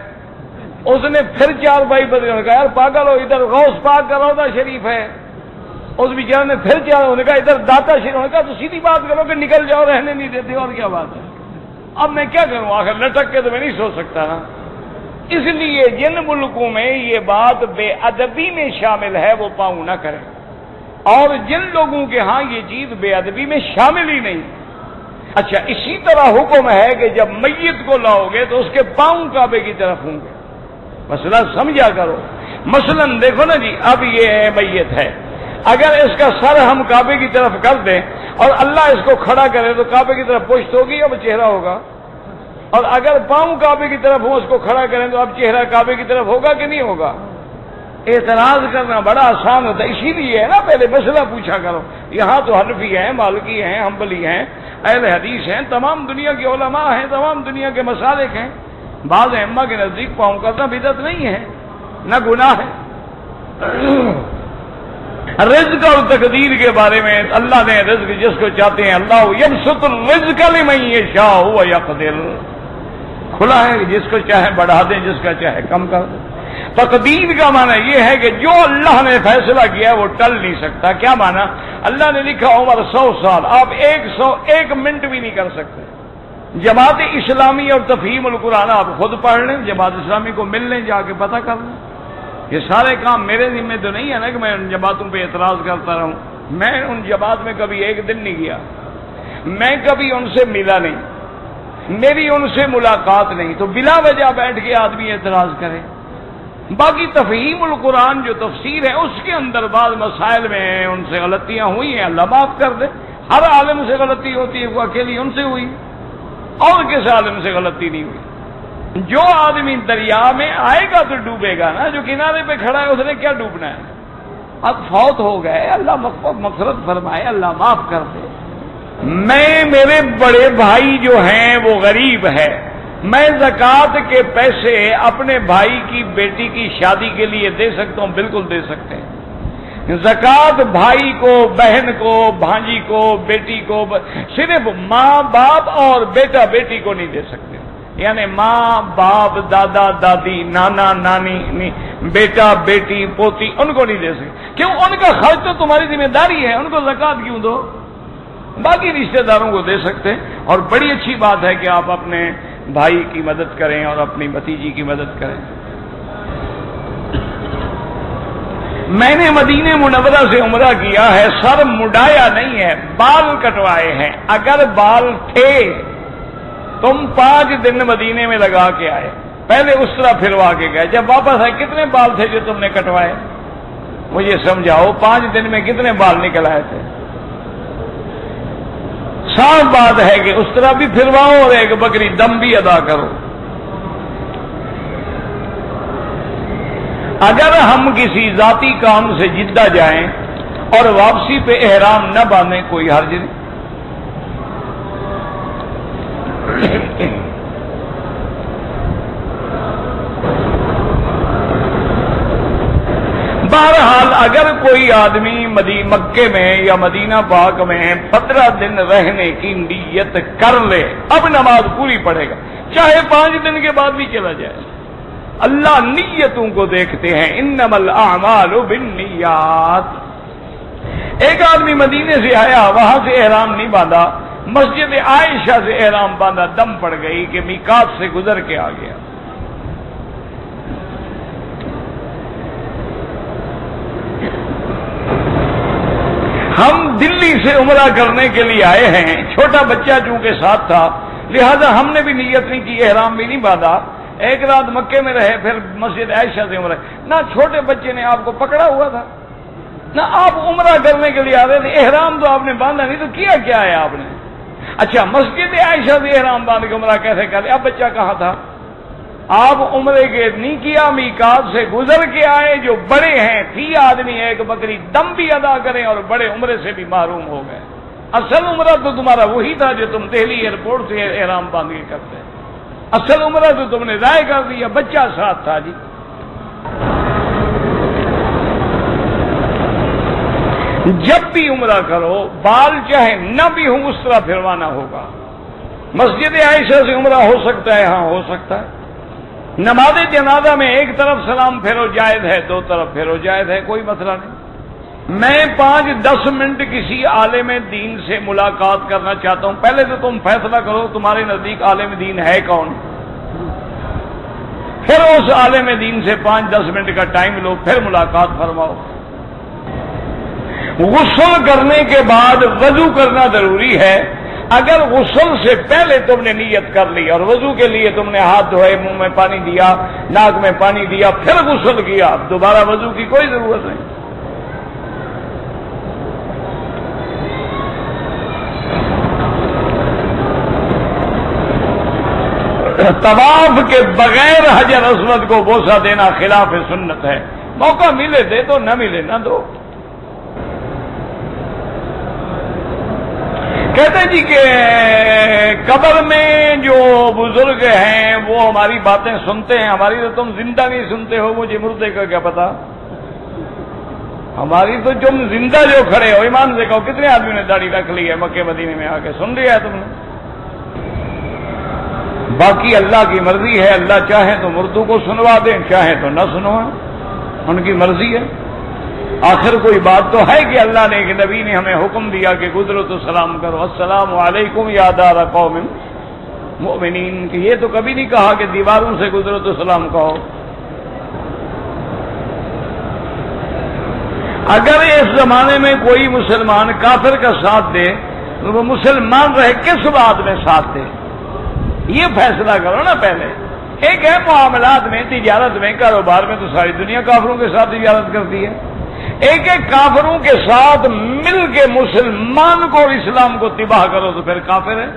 اس نے پھر چارپائی بدلی، اس نے کہا یار پاگل ہو، ادھر غوث پاک کا روضہ شریف ہے. اس بیچارے نے پھر انہوں نے کہا ادھر داتا شریف. انہوں نے کہا تو سیدھی بات کرو کہ نکل جاؤ، رہنے نہیں دیتے، اور کیا بات ہے. اب میں کیا کروں، آخر لٹک کے تو میں نہیں سو سکتا نا. اس لیے جن ملکوں میں یہ بات بے ادبی میں شامل ہے وہ پاؤں نہ کریں، اور جن لوگوں کے ہاں یہ چیز بے ادبی میں شامل ہی نہیں. اچھا اسی طرح حکم ہے کہ جب میت کو لاؤ گے تو اس کے پاؤں کعبے کی طرف ہوں گے. مسئلہ سمجھا کرو. مثلا دیکھو نا جی، اب یہ میت ہے، اگر اس کا سر ہم کعبے کی طرف کر دیں اور اللہ اس کو کھڑا کرے تو کعبے کی طرف پشت ہوگی اب چہرہ ہوگا. اور اگر پاؤں کعبے کی طرف ہوں، اس کو کھڑا کریں تو اب چہرہ کعبے کی طرف ہوگا کہ نہیں ہوگا. اعتراض کرنا بڑا آسان ہوتا ہے. اسی لیے ہے نا پہلے مسئلہ پوچھا کرو. یہاں تو حنفی ہیں، مالکی ہیں، حنبلی ہیں، اہل حدیث ہیں، تمام دنیا کے علماء ہیں، تمام دنیا کے مسالک ہیں. بعض ائمہ کے نزدیک پاؤں کرنا بدعت نہیں ہے، نہ گناہ ہے. رزق اور تقدیر کے بارے میں اللہ نے رزق جس کو چاہتے ہیں، اللہ یبسط الرزق لمن یشاء ویقدر، کھلا ہے، جس کو چاہے بڑھا دیں، جس کا چاہے کم کر دیں. تقدیر کا معنی یہ ہے کہ جو اللہ نے فیصلہ کیا وہ ٹل نہیں سکتا. کیا معنی؟ اللہ نے لکھا عمر 100 سال، آپ 101 منٹ بھی نہیں کر سکتے. جماعت اسلامی اور تفہیم القرآن آپ خود پڑھ لیں، جماعت اسلامی کو مل لیں، جا کے پتہ کر لیں. یہ سارے کام میرے ذمہ تو نہیں ہے نا کہ میں ان جماعتوں پہ اعتراض کرتا رہوں. میں ان جماعت میں کبھی ایک دن نہیں گیا، میں کبھی ان سے ملا نہیں، میری ان سے ملاقات نہیں، تو بلا وجہ بیٹھ کے آدمی اعتراض کرے. باقی تفہیم القرآن جو تفسیر ہے اس کے اندر بعض مسائل میں ان سے غلطیاں ہوئی ہیں، اللہ معاف کر دے. ہر عالم سے غلطی ہوتی ہے، وہ اکیلی ان سے ہوئی، اور کس عالم سے غلطی نہیں ہوئی. جو آدمی دریا میں آئے گا تو ڈوبے گا نا، جو کنارے پہ کھڑا ہے اس نے کیا ڈوبنا ہے. اب فوت ہو گئے، اللہ مغفرت فرمائے، اللہ معاف کر دے. میرے بڑے بھائی جو ہیں وہ غریب ہے، میں زکوٰۃ کے پیسے اپنے بھائی کی بیٹی کی شادی کے لیے دے سکتا ہوں؟ بالکل دے سکتے ہیں۔ زکوٰۃ بھائی کو، بہن کو، بھانجی کو، بیٹی کو، صرف ماں باپ اور بیٹا بیٹی کو نہیں دے سکتے، یعنی ماں باپ، دادا دادی، نانا نانی، بیٹا بیٹی پوتی، ان کو نہیں دے سکتے۔ کیوں؟ ان کا خرچ تو تمہاری ذمہ داری ہے، ان کو زکوٰۃ کیوں دو؟ باقی رشتہ داروں کو دے سکتے ہیں۔ اور بڑی اچھی بات ہے کہ آپ اپنے بھائی کی مدد کریں اور اپنی بھتیجی کی مدد کریں۔ میں نے مدینہ منورہ سے عمرہ کیا ہے، سر مڈایا نہیں ہے، بال کٹوائے ہیں۔ اگر بال تھے، تم 5 دن مدینے میں لگا کے آئے، پہلے اس طرح پھروا کے گئے، جب واپس آئے کتنے بال تھے جو تم نے کٹوائے؟ مجھے سمجھاؤ، 5 دن میں کتنے بال نکل آئے تھے؟ صاف بات ہے کہ اس طرح بھی پھرواؤ اور ایک بکری دم بھی ادا کرو۔ اگر ہم کسی ذاتی کام سے جدہ جائیں اور واپسی پہ احرام نہ باندھیں، کوئی حرج نہیں۔ بہرحال اگر کوئی آدمی مکے میں یا مدینہ پاک میں 15 دن رہنے کی نیت کر لے، اب نماز پوری پڑھے گا، چاہے 5 دن کے بعد بھی چلا جائے۔ اللہ نیتوں کو دیکھتے ہیں، انما الاعمال بالنیات۔ ایک آدمی مدینے سے آیا، وہاں سے احرام نہیں باندھا، مسجد عائشہ سے احرام باندھا، دم پڑ گئی کہ میقات سے گزر کے آ گیا۔ ہم دلی سے عمرہ کرنے کے لیے آئے ہیں، چھوٹا بچہ چونکہ ساتھ تھا، لہذا ہم نے بھی نیت نہیں کی، احرام بھی نہیں باندھا، ایک رات مکے میں رہے، پھر مسجد عائشہ سے عمرہ۔ نہ چھوٹے بچے نے آپ کو پکڑا ہوا تھا، نہ آپ عمرہ کرنے کے لیے آ رہے تھے، احرام تو آپ نے باندھا نہیں، تو کیا کیا ہے آپ نے؟ اچھا، مسجد عائشہ سے احرام باندھ کے عمرہ کیسے کر لیا؟ اب بچہ کہاں تھا؟ آپ عمرے کے نہیں کیا، میقات سے گزر کے آئے، جو بڑے ہیں فی آدمی ایک بکری دم بھی ادا کریں، اور بڑے عمرے سے بھی محروم ہو گئے۔ اصل عمرہ تو تمہارا وہی تھا جو تم دہلی ایئرپورٹ سے احرام باندھ کے کرتے، اصل عمرہ تو تم نے ضائع کر دیا، بچہ ساتھ تھا جی۔ جب بھی عمرہ کرو، بال چاہے نہ بھی ہوں اس طرح پھروانا ہوگا۔ مسجد عائشہ سے عمرہ ہو سکتا ہے؟ ہاں ہو سکتا ہے۔ نماز جنازہ میں ایک طرف سلام پھیرو جائز ہے، 2 طرف پھیرو جائز ہے، کوئی مسئلہ نہیں۔ میں 5-10 منٹ کسی عالم دین سے ملاقات کرنا چاہتا ہوں، پہلے تو تم فیصلہ کرو تمہارے نزدیک عالم دین ہے کون، پھر اس عالم دین سے 5-10 منٹ کا ٹائم لو، پھر ملاقات فرماؤ۔ غسل کرنے کے بعد وضو کرنا ضروری ہے۔ اگر غسل سے پہلے تم نے نیت کر لی اور وضو کے لیے تم نے ہاتھ دھوئے، منہ میں پانی دیا، ناک میں پانی دیا، پھر غسل کیا، دوبارہ وضو کی کوئی ضرورت نہیں۔ طواف کے بغیر حجر اسود کو بوسہ دینا خلاف سنت ہے، موقع ملے دے دو، نہ ملے نہ دو۔ کہتے ہیں جی کہ قبر میں جو بزرگ ہیں وہ ہماری باتیں سنتے ہیں، ہماری تو تم زندہ نہیں سنتے ہو، مجھے مردے کا کیا پتا، ہماری تو تم زندہ جو کھڑے ہو، ایمان سے کہو کتنے آدمی نے داڑھی رکھ لی ہے مکے مدینے میں آ کے، سن لیا ہے تم نے؟ باقی اللہ کی مرضی ہے، اللہ چاہیں تو مردوں کو سنوا دیں، چاہیں تو نہ سنوائیں، ان کی مرضی ہے۔ آخر کوئی بات تو ہے کہ اللہ نے کہ نبی نے ہمیں حکم دیا کہ گزرو تو سلام کرو، السلام علیکم یا دار قوم مؤمنین، کہ یہ تو کبھی نہیں کہا کہ دیواروں سے گزرو تو سلام کہو۔ اگر اس زمانے میں کوئی مسلمان کافر کا ساتھ دے تو وہ مسلمان رہے کس بات میں ساتھ دے، یہ فیصلہ کرو نا پہلے۔ ایک ہے معاملات میں، تجارت میں، کاروبار میں تو ساری دنیا کافروں کے ساتھ تجارت کرتی ہے، ایک ایک کافروں کے ساتھ مل کے مسلمان کو اور اسلام کو تباہ کرو تو پھر کافر ہے۔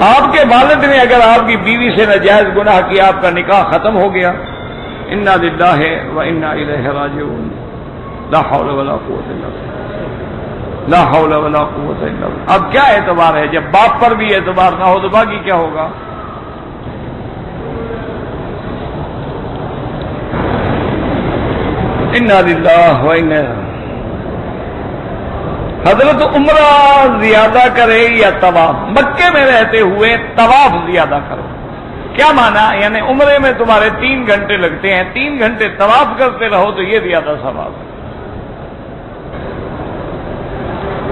آپ کے والد نے اگر آپ کی بیوی سے ناجائز گناہ کیا، آپ کا نکاح ختم ہو گیا، انا للہ و انا الیہ راجعون، لا حول ولا قوت الا باللہ۔ لا حول ولا قوت الا باللہ۔ اب کیا اعتبار ہے؟ جب باپ پر بھی اعتبار نہ ہو تو باقی کیا ہوگا؟ انا للہ و انا حضرت عمرہ زیادہ کرے یا طواف؟ مکے میں رہتے ہوئے طواف زیادہ کرو۔ کیا مانا؟ یعنی عمرے میں تمہارے 3 گھنٹے لگتے ہیں، 3 گھنٹے طواف کرتے رہو تو یہ زیادہ ثواب ہے۔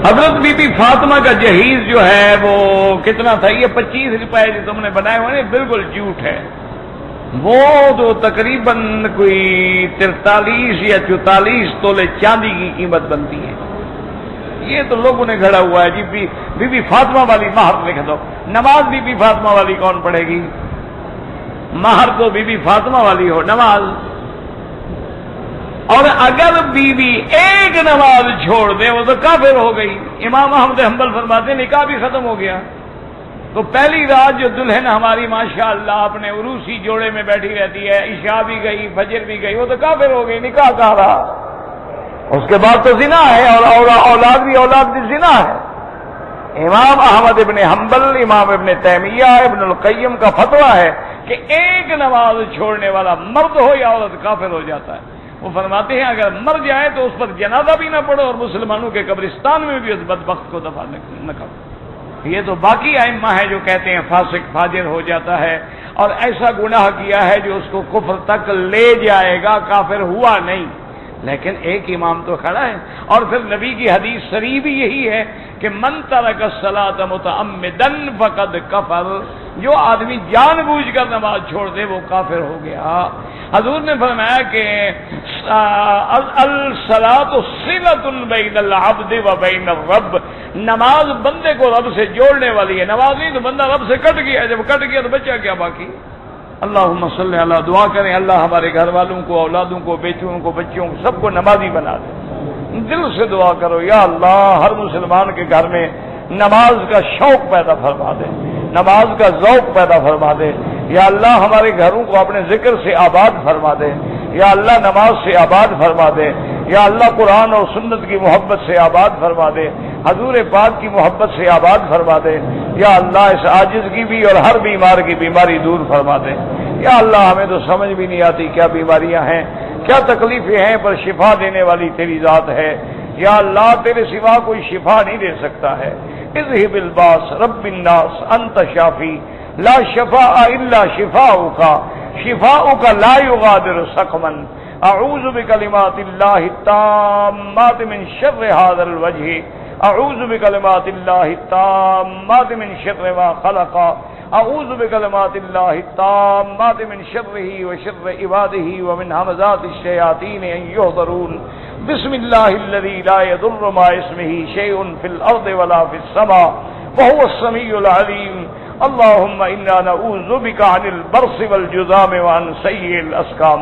حضرت بی بی فاطمہ کا جہیز جو ہے وہ کتنا تھا؟ یہ 25 روپے جو تم نے بنائے ہوئے ہیں بالکل جھوٹ ہے۔ وہ تو تقریباً کوئی 43 یا 44 تولے چاندی کی قیمت بنتی ہے۔ یہ تو لوگوں نے گھڑا ہوا ہے جی بی بی فاطمہ والی مہر لکھ دو۔ نماز بی بی فاطمہ والی کون پڑھے گی؟ مہر تو بی بی فاطمہ والی ہو نماز۔ اور اگر بی بی ایک نماز چھوڑ دے وہ تو کافر ہو گئی۔ امام احمد حنبل فرماتے ہیں نکاح بھی ختم ہو گیا۔ تو پہلی رات جو دلہن ہماری ماشاءاللہ اپنے عروسی جوڑے میں بیٹھی رہتی ہے، عشاء بھی گئی فجر بھی گئی، وہ تو کافر ہو گئی، نکاح کہاں رہا؟ اس کے بعد تو زنا ہے، اور اولاد بھی زنا ہے۔ امام احمد ابن حنبل، امام ابن تیمیہ، ابن القیم کا فتویٰ ہے کہ ایک نماز چھوڑنے والا مرد ہو یا عورت کافر ہو جاتا ہے۔ وہ فرماتے ہیں اگر مر جائے تو اس پر جنازہ بھی نہ پڑھو اور مسلمانوں کے قبرستان میں بھی اس بدبخت کو دفن نہ کرو۔ یہ تو باقی ائمہ ہیں جو کہتے ہیں فاسق فاجر ہو جاتا ہے اور ایسا گناہ کیا ہے جو اس کو کفر تک لے جائے گا، کافر ہوا نہیں۔ لیکن ایک امام تو کھڑا ہے، اور پھر نبی کی حدیث صریح بھی یہی ہے کہ من ترک الصلاۃ متعمدا فقد کفر، جو آدمی جان بوجھ کر نماز چھوڑ دے وہ کافر ہو گیا۔ حضور نے فرمایا کہ الصلاۃ صلۃ بین العبد و بین الرب، نماز بندے کو رب سے جوڑنے والی ہے، نماز نہیں تو بندہ رب سے کٹ گیا، جب کٹ گیا تو بچا کیا باقی؟ اللہم صلی اللہ، دعا کریں اللہ ہمارے گھر والوں کو، اولادوں کو، بیٹوں کو، بچوں کو، سب کو نمازی بنا دے۔ دل سے دعا کرو یا اللہ ہر مسلمان کے گھر میں نماز کا شوق پیدا فرما دے، نماز کا ذوق پیدا فرما دے۔ یا اللہ ہمارے گھروں کو اپنے ذکر سے آباد فرما دے، یا اللہ نماز سے آباد فرما دے، یا اللہ قرآن اور سنت کی محبت سے آباد فرما دے، حضور پاک کی محبت سے آباد فرما دے۔ یا اللہ اس عاجزگی بھی اور ہر بیمار کی بیماری دور فرما دے۔ یا اللہ ہمیں تو سمجھ بھی نہیں آتی کیا بیماریاں ہیں، کیا تکلیفیں ہیں، پر شفا دینے والی تیری ذات ہے۔ یا اللہ تیرے سوا کوئی شفا نہیں دے سکتا ہے۔ اذهب الباس رب الناس انت شافی لا شفاء الا شفاؤک، شفاؤک لا یغادر سقما، اعوذ بکلمات اللہ التامات من شر هذا الوجه، اعوذ بکلمات اللہ التامات من شر ما خلق، اعوذ بکلمات اللہ التامات من شره وشر عباده ومن همزات الشیاطین ان يحضرون، بسم اللہ الذی لا يضر مع اسمه شیء فی الارض ولا فی السماء وهو السمیع العلیم، اللهم انا نعوذ بك عن البرص والجذام وعن سیء الاسقام،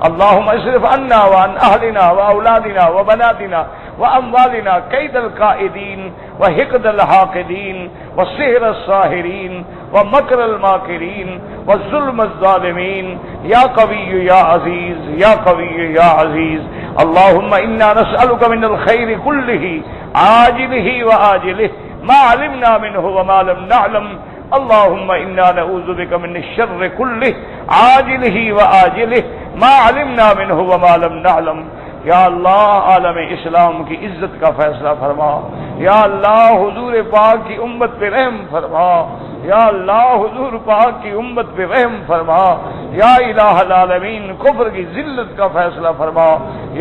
اللهم اصرف عنا وعن اهلنا واولادنا وبناتنا واموالنا كيد الكائدين وحقد الحاقدين وسحر الساحرين ومكر الماكرين والظلم الظالمين، يا قوي يا عزيز يا قوي يا عزيز، اللهم انا نسألك من الخير كله عاجله وآجله ما علمنا منه وما لم نعلم، اللهم انا نعوذ بك من الشر كله عاجله وآجله ما علمنا منه وما لم نعلم۔ یا اللہ عالم اسلام کی عزت کا فیصلہ فرما، یا اللہ حضور پاک کی امت پہ رحم فرما، یا اللہ حضور پاک کی امت پہ رحم فرما، یا الہ العالمین کفر کی ذلت کا فیصلہ فرما،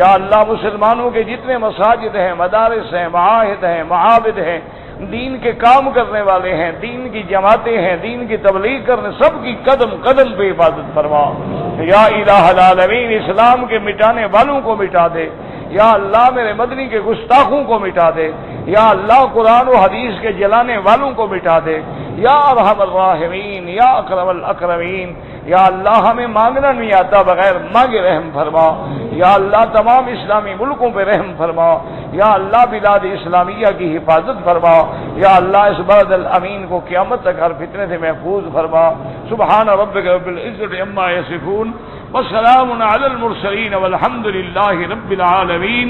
یا اللہ مسلمانوں کے جتنے مساجد ہیں، مدارس ہیں، معاہد ہیں، معابد ہیں، دین کے کام کرنے والے ہیں، دین کی جماعتیں ہیں، دین کی تبلیغ کرنے، سب کی قدم قدم پہ حفاظت فرما، یا الہ العالمین اسلام کے مٹانے والوں کو مٹا دے، یا اللہ میرے مدنی کے گستاخوں کو مٹا دے، یا اللہ قرآن و حدیث کے جلانے والوں کو مٹا دے، یا ارحم الراحمین یا اکرم الاکرمین، یا اللہ ہمیں مانگنا نہیں آتا بغیر مانگے رحم فرما، یا اللہ تمام اسلامی ملکوں پہ رحم فرما، یا اللہ بلاد اسلامیہ کی حفاظت فرما، یا اللہ اس بلد الامین کو قیامت تک ہر فتنے سے محفوظ فرما۔ سبحان ربک رب العزت عما یصفون وسلام علی المرسلین والحمد للہ رب العالمین۔